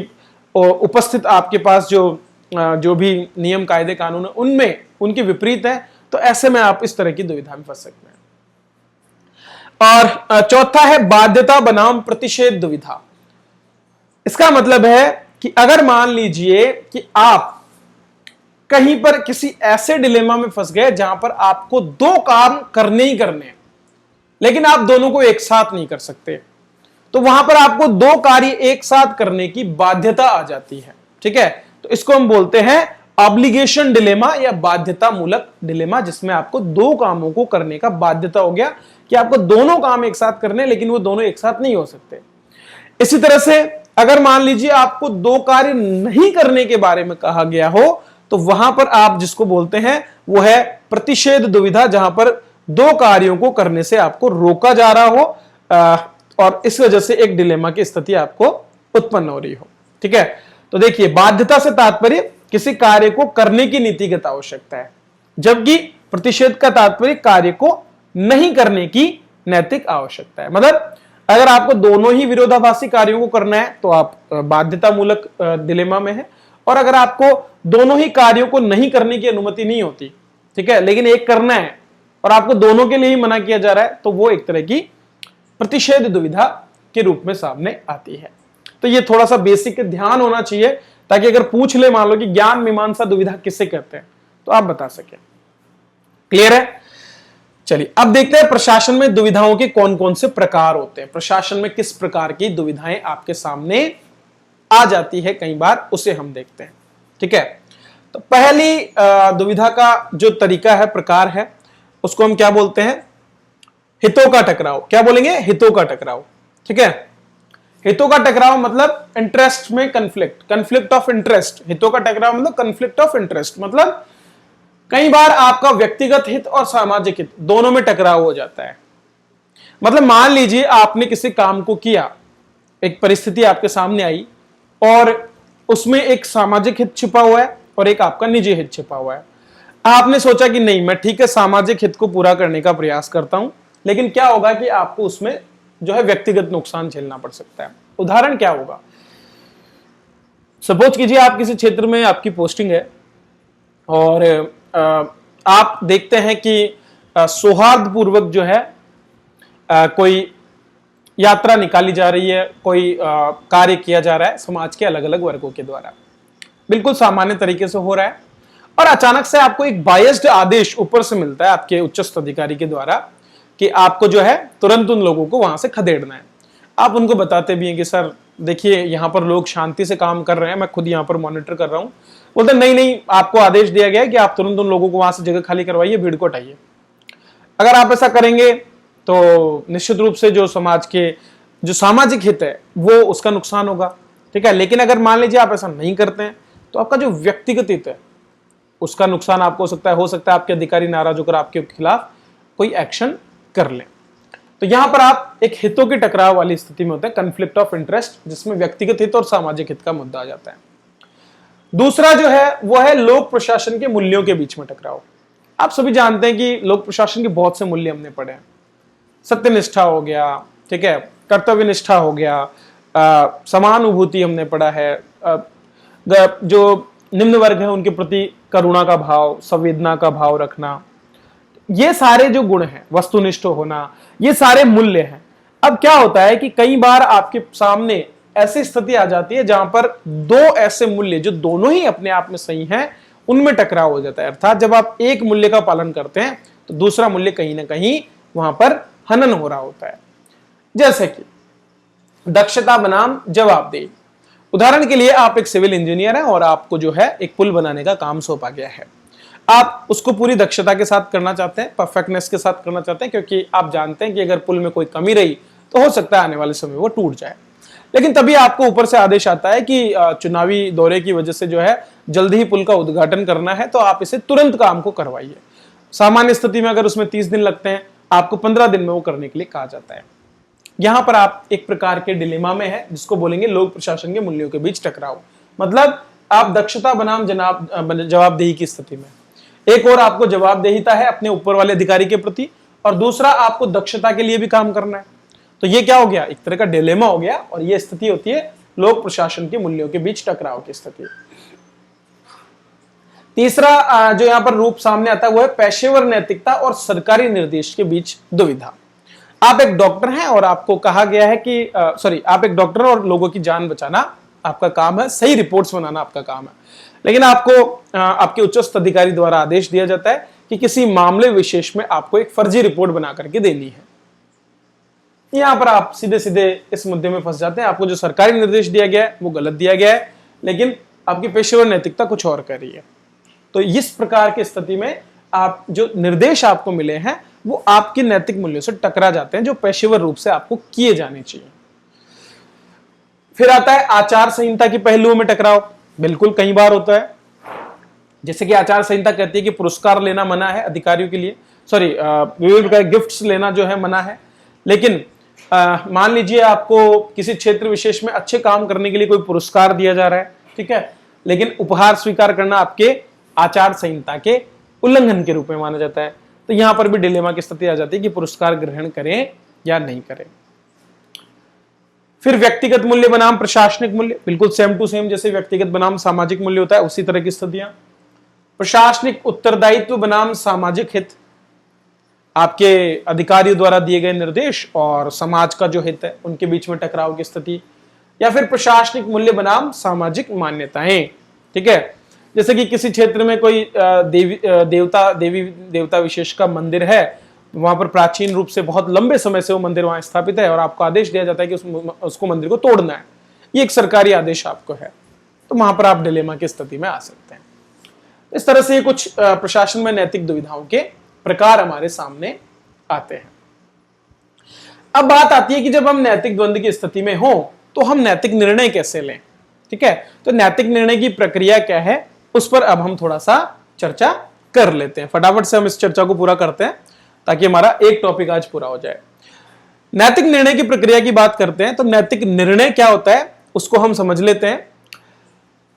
Speaker 1: उपस्थित आपके पास जो भी नियम कायदे कानून है उनमें उनके विपरीत है, तो ऐसे में आप इस तरह की दुविधा में फंस सकते हैं। और चौथा है बाध्यता बनाम प्रतिषेध दुविधा। इसका मतलब है कि अगर मान लीजिए कि आप कहीं पर किसी ऐसे डिलेमा में फंस गए जहां पर आपको दो काम करने ही करने हैं, लेकिन आप दोनों को एक साथ नहीं कर सकते, तो वहां पर आपको दो कार्य एक साथ करने की बाध्यता आ जाती है, ठीक है। तो इसको हम बोलते हैं ऑब्लिगेशन डिलेमा या बाध्यता मूलक डिलेमा, जिसमें आपको दो कामों को करने का बाध्यता हो गया कि आपको दोनों काम एक साथ करने, लेकिन वो दोनों एक साथ नहीं हो सकते। इसी तरह से अगर मान लीजिए आपको दो कार्य नहीं करने के बारे में कहा गया हो, तो वहां पर आप जिसको बोलते हैं वो है प्रतिषेध दुविधा, जहां पर दो कार्यों को करने से आपको रोका जा रहा हो और इस वजह से एक डिलेमा की स्थिति आपको उत्पन्न हो रही हो। ठीक है, तो देखिए बाध्यता से तात्पर्य किसी कार्य को करने की नीतिगत आवश्यकता है, जबकि प्रतिषेध का तात्पर्य कार्य को नहीं करने की नैतिक आवश्यकता है। मतलब अगर आपको दोनों ही विरोधाभासी कार्यों को करना है तो आप बाध्यता मूलक डिलेमा में है, और अगर आपको दोनों ही कार्यों को नहीं करने की अनुमति नहीं होती, ठीक है, लेकिन एक करना है और आपको दोनों के लिए ही मना किया जा रहा है, तो वो एक तरह की प्रतिषेध दुविधा के रूप में सामने आती है। तो ये थोड़ा सा बेसिक ध्यान होना चाहिए, ताकि अगर पूछ ले मान लो कि ज्ञान मीमांसा दुविधा किसे कहते हैं, तो आप बता सके। क्लियर है? चलिए अब देखते हैं प्रशासन में दुविधाओं के कौन कौन से प्रकार होते हैं। प्रशासन में किस प्रकार की दुविधाएं आपके सामने आ जाती है कई बार, उसे हम देखते हैं। ठीक है, तो पहली दुविधा का जो तरीका है, प्रकार है, उसको हम क्या बोलते हैं? हितों का टकराव। क्या बोलेंगे? हितों का टकराव। ठीक है, हितों का टकराव मतलब इंटरेस्ट में कंफ्लिक्ट, कंफ्लिक्ट ऑफ इंटरेस्ट। हितों का टकराव मतलब कंफ्लिक्ट ऑफ इंटरेस्ट, मतलब कई बार आपका व्यक्तिगत हित और सामाजिक हित दोनों में टकराव हो जाता है। मतलब मान लीजिए आपने किसी काम को किया, एक परिस्थिति आपके सामने आई और उसमें एक सामाजिक हित छिपा हुआ है और एक आपका निजी हित छिपा हुआ है। आपने सोचा कि नहीं, मैं ठीक है सामाजिक हित को पूरा करने का प्रयास करता हूं, लेकिन क्या होगा कि आपको उसमें जो है व्यक्तिगत नुकसान झेलना पड़ सकता है। उदाहरण क्या होगा? सपोज कीजिए आप किसी क्षेत्र में आपकी पोस्टिंग है और आप देखते हैं कि सौहार्दपूर्वक जो है कोई यात्रा निकाली जा रही है, कोई कार्य किया जा रहा है समाज के अलग अलग वर्गों के द्वारा, बिल्कुल सामान्य तरीके से हो रहा है, और अचानक से आपको एक बायस्ड आदेश ऊपर से मिलता है आपके उच्चस्थ अधिकारी के द्वारा कि आपको जो है तुरंत उन लोगों को वहां से खदेड़ना है। आप उनको बताते भी हैं कि सर देखिए यहाँ पर लोग शांति से काम कर रहे हैं, मैं खुद यहाँ पर मॉनिटर कर रहा हूँ। बोलते नहीं नहीं, आपको आदेश दिया गया है कि आप तुरंत उन लोगों को वहां से जगह खाली करवाइए, भीड़ को हटाइए। अगर आप ऐसा करेंगे तो निश्चित रूप से जो समाज के जो सामाजिक हित है वो उसका नुकसान होगा। ठीक है, लेकिन अगर मान लीजिए आप ऐसा नहीं करते हैं तो आपका जो व्यक्तिगत हित है उसका नुकसान आपको हो सकता है आपके अधिकारी नाराज होकर आपके खिलाफ कोई एक्शन कर लें। तो यहां पर आप एक हितों के टकराव वाली स्थिति में होते हैं, कन्फ्लिक्ट ऑफ इंटरेस्ट, जिसमें व्यक्तिगत हित और सामाजिक हित का मुद्दा आ जाता है। दूसरा जो है वो है लोक प्रशासन के मूल्यों के बीच में टकराव। आप सभी जानते हैं कि लोक प्रशासन के बहुत से मूल्य हमने पढ़े हैं। सत्यनिष्ठा हो गया, ठीक है, कर्तव्य निष्ठा हो गया, समानुभूति हमने पढ़ा है, जो निम्न वर्ग है उनके प्रति करुणा का भाव, संवेदना का भाव रखना, ये सारे जो गुण हैं, वस्तुनिष्ठ होना, ये सारे मूल्य हैं। अब क्या होता है कि कई बार आपके सामने ऐसी स्थिति आ जाती है जहां पर दो ऐसे मूल्य जो दोनों ही अपने आप में सही हैं, उनमें टकराव हो जाता है। अर्थात जब आप एक मूल्य का पालन करते हैं तो दूसरा मूल्य कहीं ना कहीं वहां पर हनन हो रहा होता है। जैसे कि दक्षता बनाम जवाबदेही। उदाहरण के लिए आप एक सिविल इंजीनियर हैं और आपको जो है एक पुल बनाने का काम सौंपा गया है। आप उसको पूरी दक्षता के साथ करना चाहते हैं, परफेक्टनेस के साथ करना चाहते हैं, क्योंकि आप जानते हैं कि अगर पुल में कोई कमी रही तो हो सकता है आने वाले समय वो टूट जाए। लेकिन तभी आपको ऊपर से आदेश आता है कि चुनावी दौरे की वजह से जो है जल्दी ही पुल का उद्घाटन करना है, तो आप इसे तुरंत काम को करवाइए। सामान्य स्थिति में अगर उसमें 30 दिन लगते हैं, आपको 15 दिन में वो करने के लिए कहा जाता है। यहां पर आप एक प्रकार के डिलेमा में है, जिसको बोलेंगे लोक प्रशासन के मूल्यों के बीच टकराव। मतलब आप दक्षता बनाम जवाबदेही की स्थिति में, एक और आपको जवाबदेहिता है अपने ऊपर वाले अधिकारी के प्रति, और दूसरा आपको दक्षता के लिए भी काम करना है। तो ये क्या हो गया? एक तरह का डिलेमा हो गया, और ये स्थिति होती है लोक प्रशासन के मूल्यों के बीच टकराव की स्थिति। तीसरा जो यहां पर रूप सामने आता है वो है पेशेवर नैतिकता और सरकारी निर्देश के बीच दुविधा। आप एक डॉक्टर हैं और आपको कहा गया है कि आप एक डॉक्टर और लोगों की जान बचाना आपका काम है, सही रिपोर्ट्स बनाना आपका काम है, लेकिन आपको आपके उच्चस्थ अधिकारी द्वारा आदेश दिया जाता है कि किसी मामले विशेष में आपको एक फर्जी रिपोर्ट बना करके देनी है। यहां पर आप सीधे सीधे इस मुद्दे में फंस जाते हैं। आपको जो सरकारी निर्देश दिया गया है वो गलत दिया गया है, लेकिन आपकी पेशेवर नैतिकता कुछ और कर रही है। तो इस प्रकार की स्थिति में आप जो निर्देश आपको मिले हैं वो आपके नैतिक मूल्यों से टकरा जाते हैं, जो पेशेवर रूप से आपको किए जाने चाहिए। फिर आता है आचार संहिता की पहलुओं में टकराव। बिल्कुल कई बार होता है। जैसे कि आचार संहिता कहती है कि पुरस्कार लेना मना है अधिकारियों के लिए, सॉरी विभिन्न प्रकार के गिफ्ट्स लेना जो है मना है। लेकिन मान लीजिए आपको किसी क्षेत्र विशेष में अच्छे काम करने के लिए कोई पुरस्कार दिया जा रहा है, ठीक है, लेकिन उपहार स्वीकार करना आपके आचार संहिता के उल्लंघन के रूप में माना जाता है। तो यहां पर भी डिलेमा की स्थिति आ जाती है कि पुरस्कार ग्रहण करें या नहीं करें। फिर व्यक्तिगत मूल्य बनाम प्रशासनिक मूल्य, बिल्कुल सेम टू सेम जैसे व्यक्तिगत बनाम सामाजिक मूल्य होता है उसी तरह की स्थितियां। प्रशासनिक उत्तरदायित्व बनाम सामाजिक हित, आपके अधिकारियों द्वारा दिए गए निर्देश और समाज का जो हित है उनके बीच में टकराव की स्थिति। या फिर प्रशासनिक मूल्य बनाम सामाजिक मान्यताएं, ठीक है, जैसे कि किसी क्षेत्र में कोई देवी देवता विशेष का मंदिर है, वहां पर प्राचीन रूप से बहुत लंबे समय से वो मंदिर वहां स्थापित है और आपको आदेश दिया जाता है कि उसको मंदिर को तोड़ना है, ये एक सरकारी आदेश आपको है, तो वहां पर आप डिलेमा की स्थिति में आ सकते हैं। इस तरह से कुछ प्रशासन में नैतिक दुविधाओं के प्रकार हमारे सामने आते हैं। अब बात आती है कि जब हम नैतिक द्वंद्व की स्थिति में हो तो हम नैतिक निर्णय कैसे लें, ठीक है। तो नैतिक निर्णय की प्रक्रिया क्या है उस पर अब हम थोड़ा सा चर्चा कर लेते हैं। फटाफट से हम इस चर्चा को पूरा करते हैं ताकि हमारा एक टॉपिक आज पूरा हो जाए। नैतिक निर्णय की प्रक्रिया की बात करते हैं तो नैतिक निर्णय क्या होता है उसको हम समझ लेते हैं।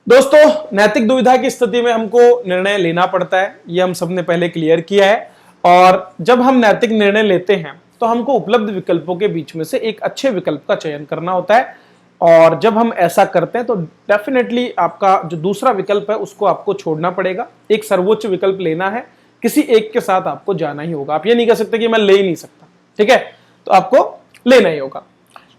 Speaker 1: दोस्तों, नैतिक दुविधा की स्थिति में हमको निर्णय लेना पड़ता है, ये हम सबने पहले क्लियर किया है। और जब हम नैतिक निर्णय लेते हैं तो हमको उपलब्ध विकल्पों के बीच में से एक अच्छे विकल्प का चयन करना होता है। और जब हम ऐसा करते हैं तो डेफिनेटली आपका जो दूसरा विकल्प है उसको आपको छोड़ना पड़ेगा, एक सर्वोच्च विकल्प लेना है, किसी एक के साथ आपको जाना ही होगा। आप ये नहीं कह सकते कि मैं ले ही नहीं सकता, ठीक है, तो आपको लेना ही होगा।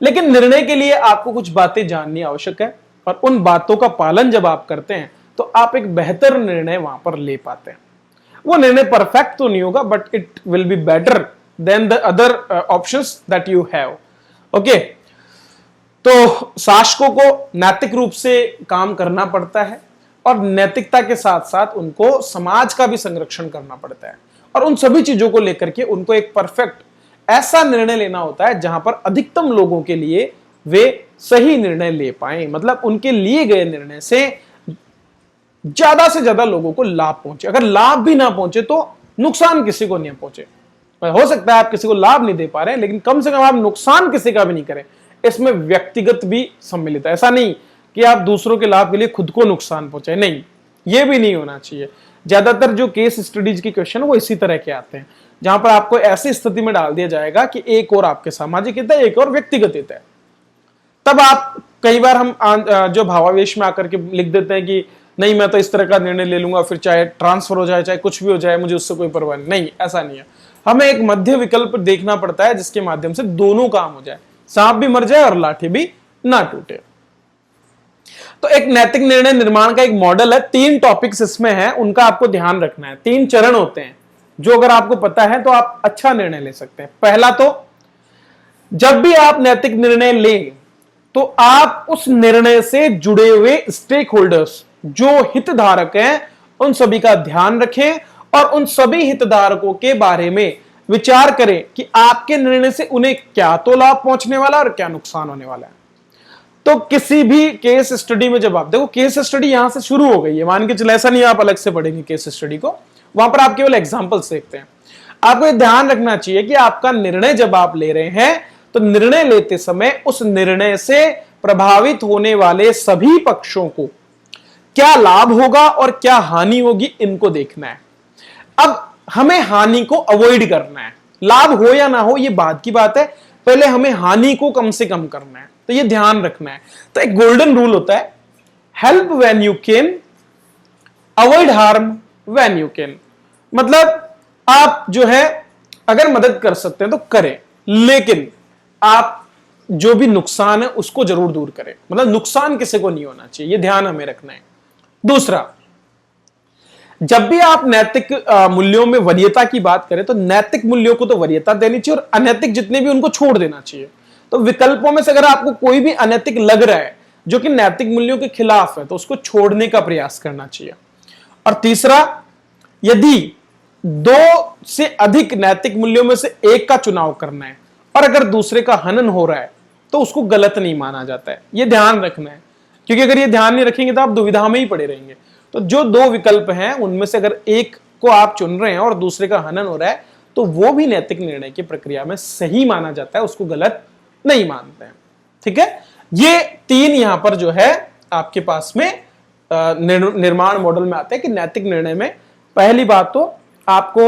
Speaker 1: लेकिन निर्णय के लिए आपको कुछ बातें जाननी आवश्यक है और उन बातों का पालन जब आप करते हैं तो आप एक बेहतर निर्णय वहां पर ले पाते हैं। वो निर्णय परफेक्ट तो नहीं होगा but it will be better than the other options that you have. Okay, तो शासकों को नैतिक रूप से काम करना पड़ता है और नैतिकता के साथ साथ उनको समाज का भी संरक्षण करना पड़ता है और उन सभी चीजों को लेकर के उनको एक परफेक्ट ऐसा निर्णय लेना होता है जहां पर अधिकतम लोगों के लिए वे सही निर्णय ले पाए, मतलब उनके लिए गए निर्णय से ज्यादा लोगों को लाभ पहुंचे। अगर लाभ भी ना पहुंचे तो नुकसान किसी को नहीं पहुंचे। हो सकता है आप किसी को लाभ नहीं दे पा रहे हैं लेकिन कम से कम आप नुकसान किसी का भी नहीं करें। इसमें व्यक्तिगत भी सम्मिलित है, ऐसा नहीं कि आप दूसरों के लाभ के लिए खुद को नुकसान पहुंचाए, नहीं, यह भी नहीं होना चाहिए। ज्यादातर जो केस स्टडीज की क्वेश्चन वो इसी तरह के आते हैं जहां पर आपको ऐसी स्थिति में डाल दिया जाएगा कि एक और आपके सामाजिक हित है, एक और व्यक्तिगत हित है। तब आप कई बार हम जो भावावेश में आकर के लिख देते हैं कि नहीं मैं तो इस तरह का निर्णय ले लूंगा, फिर चाहे ट्रांसफर हो जाए चाहे कुछ भी हो जाए मुझे उससे कोई परवाह नहीं, ऐसा नहीं है। हमें एक मध्य विकल्प देखना पड़ता है जिसके माध्यम से दोनों काम हो जाए, सांप भी मर जाए और लाठी भी ना टूटे। तो एक नैतिक निर्णय निर्माण का एक मॉडल है, 3 टॉपिक्स इसमें हैं, उनका आपको ध्यान रखना है। 3 चरण होते हैं जो अगर आपको पता है तो आप अच्छा निर्णय ले सकते हैं। पहला तो जब भी आप नैतिक निर्णय लें तो आप उस निर्णय से जुड़े हुए स्टेक होल्डर्स जो हितधारक हैं उन सभी का ध्यान रखें और उन सभी हितधारकों के बारे में विचार करें कि आपके निर्णय से उन्हें क्या तो लाभ पहुंचने वाला और क्या नुकसान होने वाला है। तो किसी भी केस स्टडी में जब आप देखो, केस स्टडी यहां से शुरू हो गई है, मान के चलो ऐसा नहीं आप अलग से पढ़ेंगे केस स्टडी को, वहां पर आप केवल एग्जांपल्स देखते हैं। आपको यह ध्यान रखना चाहिए कि आपका निर्णय जब आप ले रहे हैं तो निर्णय लेते समय उस निर्णय से प्रभावित होने वाले सभी पक्षों को क्या लाभ होगा और क्या हानि होगी इनको देखना है। अब हमें हानि को अवॉइड करना है, लाभ हो या ना हो ये बाद की बात है, पहले हमें हानि को कम से कम करना है, तो ये ध्यान रखना है। तो एक गोल्डन रूल होता है, help when you can, avoid harm when you can. मतलब आप जो है अगर मदद कर सकते हैं तो करें, लेकिन आप जो भी नुकसान है उसको जरूर दूर करें, मतलब नुकसान किसी को नहीं होना चाहिए, ये ध्यान हमें रखना है। दूसरा, जब भी आप नैतिक मूल्यों में वरीयता की बात करें तो नैतिक मूल्यों को तो वरीयता देनी चाहिए और अनैतिक जितने भी उनको छोड़ देना चाहिए। तो विकल्पों में से अगर आपको कोई भी अनैतिक लग रहा है जो कि नैतिक मूल्यों के खिलाफ है तो उसको छोड़ने का प्रयास करना चाहिए। और तीसरा, यदि 2 से अधिक नैतिक मूल्यों में से एक का चुनाव करना है और अगर दूसरे का हनन हो रहा है तो उसको गलत नहीं माना जाता है, यह ध्यान रखना है, क्योंकि अगर ये ध्यान नहीं रखेंगे तो आप दुविधा में ही पड़े रहेंगे। तो जो दो विकल्प हैं उनमें से अगर एक को आप चुन रहे हैं और दूसरे का हनन हो रहा है तो वो भी नैतिक निर्णय की प्रक्रिया में सही माना जाता है, उसको गलत नहीं मानते हैं। ठीक है, ये तीन यहां पर जो है आपके पास में निर्माण मॉडल में आते हैं कि नैतिक निर्णय में पहली बात तो आपको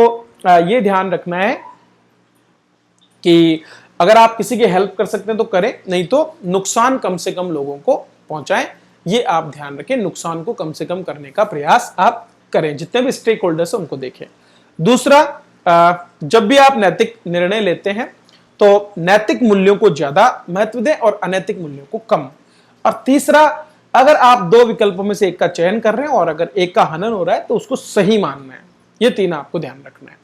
Speaker 1: ये ध्यान रखना है कि अगर आप किसी की हेल्प कर सकते हैं तो करें, नहीं तो नुकसान कम से कम लोगों को पहुंचाएं। ये आप ध्यान रखें, नुकसान को कम से कम करने का प्रयास आप करें, जितने भी स्टेक होल्डर्स हैं उनको देखें। दूसरा, जब भी आप नैतिक निर्णय लेते हैं तो नैतिक मूल्यों को ज्यादा महत्व दें और अनैतिक मूल्यों को कम। और तीसरा, अगर आप दो विकल्पों में से एक का चयन कर रहे हैं और अगर एक का हनन हो रहा है तो उसको सही मानना है। ये तीन आपको ध्यान रखना है।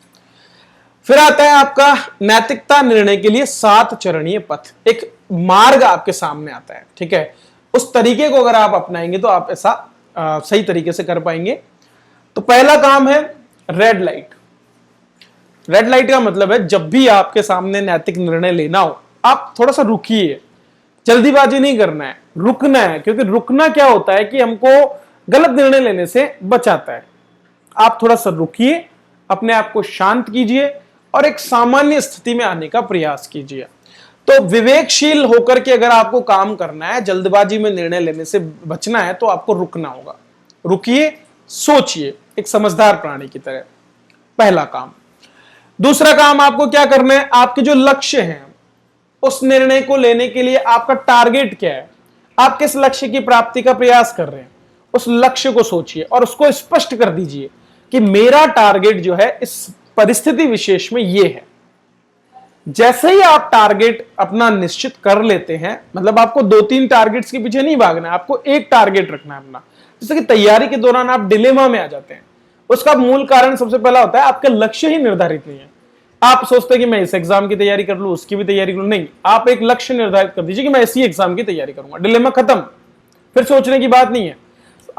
Speaker 1: फिर आता है आपका नैतिकता निर्णय के लिए 7 चरणीय पथ, एक मार्ग आपके सामने आता है। ठीक है, उस तरीके को अगर आप अपनाएंगे तो आप ऐसा सही तरीके से कर पाएंगे। तो पहला काम है रेड लाइट। रेड लाइट का मतलब है जब भी आपके सामने नैतिक निर्णय लेना हो आप थोड़ा सा रुकिए, जल्दीबाजी नहीं करना है, रुकना है। क्योंकि रुकना क्या होता है कि हमको गलत निर्णय लेने से बचाता है। आप थोड़ा सा रुकिए, अपने आप को शांत कीजिए और एक सामान्य स्थिति में आने का प्रयास कीजिए। तो विवेकशील होकर के अगर आपको काम करना है, जल्दबाजी में निर्णय लेने से बचना है तो आपको रुकना होगा। रुकिए, सोचिए एक समझदार प्राणी की तरह, पहला काम। दूसरा काम आपको क्या करना है, आपके जो लक्ष्य हैं उस निर्णय को लेने के लिए आपका टारगेट क्या है, आप किस लक्ष्य की प्राप्ति का प्रयास कर रहे हैं, उस लक्ष्य को सोचिए और उसको स्पष्ट कर दीजिए कि मेरा टारगेट जो है इस परिस्थिति विशेष में ये है। जैसे ही आप टारगेट अपना निश्चित कर लेते हैं, मतलब आपको 2-3 टारगेट्स के पीछे नहीं भागना है, आपको एक टारगेट रखना है अपना। जैसे कि तैयारी के दौरान आप डिलेमा में आ जाते हैं, उसका मूल कारण सबसे पहला होता है आपका लक्ष्य ही निर्धारित नहीं है। आप सोचते हैं कि मैं इस एग्जाम की तैयारी कर लूं, उसकी भी तैयारी कर लूं, नहीं, आप एक लक्ष्य निर्धारित कर दीजिए कि मैं इसी एग्जाम की तैयारी करूंगा। डिलेमा खत्म, फिर सोचने की बात नहीं है।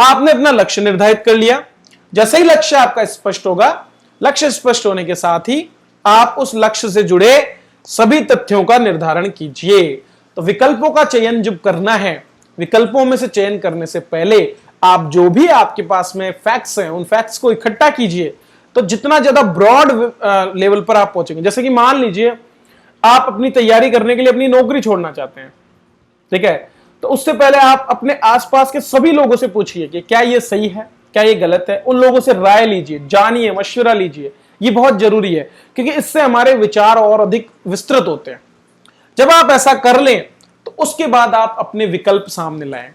Speaker 1: आपने अपना लक्ष्य निर्धारित कर लिया। जैसे ही लक्ष्य आपका स्पष्ट होगा, लक्ष्य स्पष्ट होने के साथ ही आप उस लक्ष्य से जुड़े सभी तथ्यों का निर्धारण कीजिए। तो विकल्पों का चयन जब करना है, विकल्पों में से चयन करने से पहले आप जो भी आपके पास में फैक्ट्स हैं उन फैक्ट्स को इकट्ठा कीजिए। तो जितना ज्यादा ब्रॉड लेवल पर आप पहुंचेंगे, जैसे कि मान लीजिए आप अपनी तैयारी करने के लिए अपनी नौकरी छोड़ना चाहते हैं, ठीक है, तो उससे पहले आप अपने आसपास के सभी लोगों से पूछिए कि क्या ये सही है, क्या ये गलत है। उन लोगों से राय लीजिए, जानिए, मशवरा लीजिए। ये बहुत जरूरी है क्योंकि इससे हमारे विचार और अधिक विस्तृत होते हैं। जब आप ऐसा कर लें तो उसके बाद आप अपने विकल्प सामने लाएं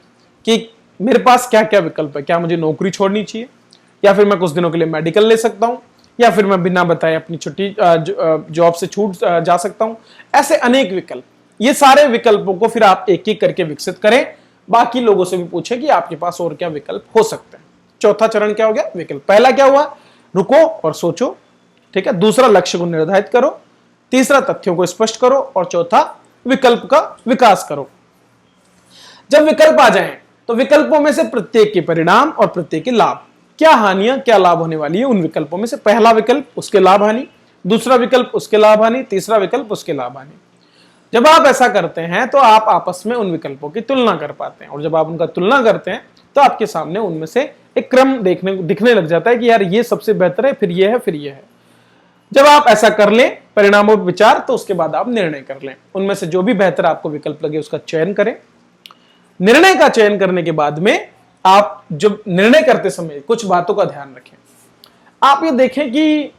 Speaker 1: कि मेरे पास क्या क्या विकल्प है। क्या मुझे नौकरी छोड़नी चाहिए, या फिर मैं कुछ दिनों के लिए मेडिकल ले सकता हूं, या फिर मैं बिना बताए अपनी छुट्टी जॉब से छूट जा सकता हूं। ऐसे अनेक विकल्प, ये सारे विकल्पों को फिर आप एक एक करके विकसित करें। बाकी लोगों से भी पूछें कि आपके पास और क्या विकल्प हो सकते हैं। चौथा चरण क्या हो गया, विकल्प। पहला क्या हुआ, रुको और सोचो, ठीक है। दूसरा, लक्ष्य को निर्धारित करो। तीसरा, तथ्यों को स्पष्ट करो। और चौथा, विकल्प का विकास करो। जब विकल्प आ जाएं तो विकल्पों में से प्रत्येक के परिणाम और प्रत्येक के लाभ, क्या हानियां क्या लाभ होने वाली है उन विकल्पों में से। पहला विकल्प उसके लाभ हानि, दूसरा विकल्प उसके लाभ हानि, तीसरा विकल्प उसके लाभ हानि। जब आप ऐसा करते हैं तो आप आपस में उन विकल्पों की तुलना कर पाते हैं, और जब आप उनका तुलना करते हैं तो आपके सामने उनमें से एक क्रम दिखने लग जाता है कि यार ये सबसे बेहतर है, फिर ये है, फिर ये है। जब आप ऐसा कर लें, परिणामों पर विचार, तो उसके बाद आप निर्णय कर लें। उनमें से जो भी बेहतर आपको विकल्प लगे उसका चयन करें। निर्णय का चयन करने के बाद में आप जब निर्णय करते समय कुछ बातों का ध्यान रखें। आप ये देखें कि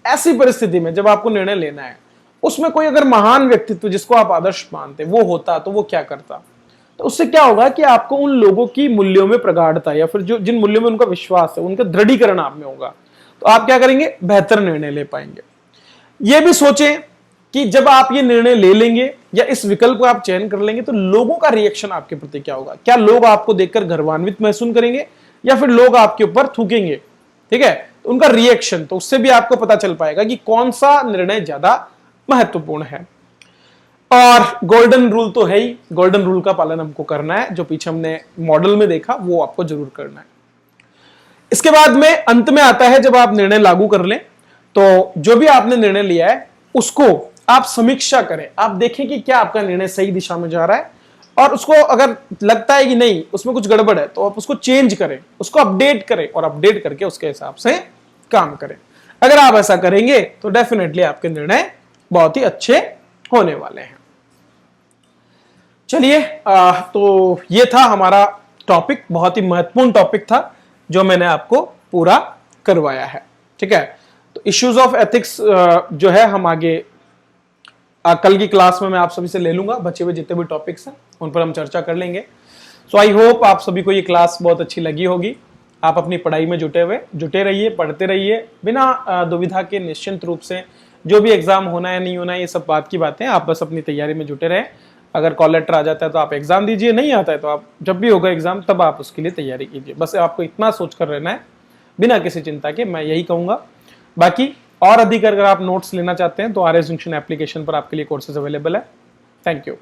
Speaker 1: ऐसी परिस्थिति में जब आपको निर्णय लेना है, उसमें कोई अगर महान व्यक्तित्व जिसको आप आदर्श मानते वो होता तो वो क्या करता। तो उससे क्या होगा कि आपको उन लोगों की मूल्यों में प्रगाढ़ता, या फिर जो जिन मूल्यों में उनका विश्वास है, उनका दृढ़ीकरण आप में होगा। तो आप क्या करेंगे, बेहतर निर्णय ले पाएंगे। यह भी सोचें कि जब आप ये निर्णय ले लेंगे या इस विकल्प को आप चयन कर लेंगे तो लोगों का रिएक्शन आपके प्रति क्या होगा। क्या लोग आपको देखकर गर्वान्वित महसूस करेंगे, या फिर लोग आपके ऊपर थूकेंगे, ठीक है। तो उनका रिएक्शन, तो उससे भी आपको पता चल पाएगा कि कौन सा निर्णय ज्यादा महत्वपूर्ण है। और गोल्डन रूल तो है ही, गोल्डन रूल का पालन हमको करना है। जो पीछे हमने मॉडल में देखा वो आपको जरूर करना है। इसके बाद में अंत में आता है जब आप निर्णय लागू कर लें तो जो भी आपने निर्णय लिया है उसको आप समीक्षा करें। आप देखें कि क्या आपका निर्णय सही दिशा में जा रहा है, और उसको अगर लगता है कि नहीं उसमें कुछ गड़बड़ है तो आप उसको चेंज करें, उसको अपडेट करें और अपडेट करके उसके हिसाब से काम करें। अगर आप ऐसा करेंगे तो डेफिनेटली आपके निर्णय बहुत ही अच्छे होने वाले हैं। चलिए, तो ये था हमारा टॉपिक, बहुत ही महत्वपूर्ण टॉपिक था जो मैंने आपको पूरा करवाया है। ठीक है, तो इश्यूज ऑफ एथिक्स जो है हम आगे कल की क्लास में मैं आप सभी से ले लूंगा, बचे हुए जितने भी टॉपिक्स हैं उन पर हम चर्चा कर लेंगे। सो आई होप आप सभी को ये क्लास बहुत अच्छी लगी होगी। आप अपनी पढ़ाई में जुटे रहिए, पढ़ते रहिए बिना दुविधा के, निश्चिंत रूप से। जो भी एग्जाम होना है नहीं होना है ये सब बात की बातें, आप बस अपनी तैयारी में जुटे रहें। अगर कॉल लेटर आ जाता है तो आप एग्जाम दीजिए, नहीं आता है तो आप जब भी होगा एग्जाम तब आप उसके लिए तैयारी कीजिए। बस आपको इतना सोच कर रहना है बिना किसी चिंता के, मैं यही कहूंगा। बाकी और अधिक अगर आप नोट्स लेना चाहते हैं तो RS जंक्शन एप्लीकेशन पर आपके लिए कोर्सेज अवेलेबल है। Thank you.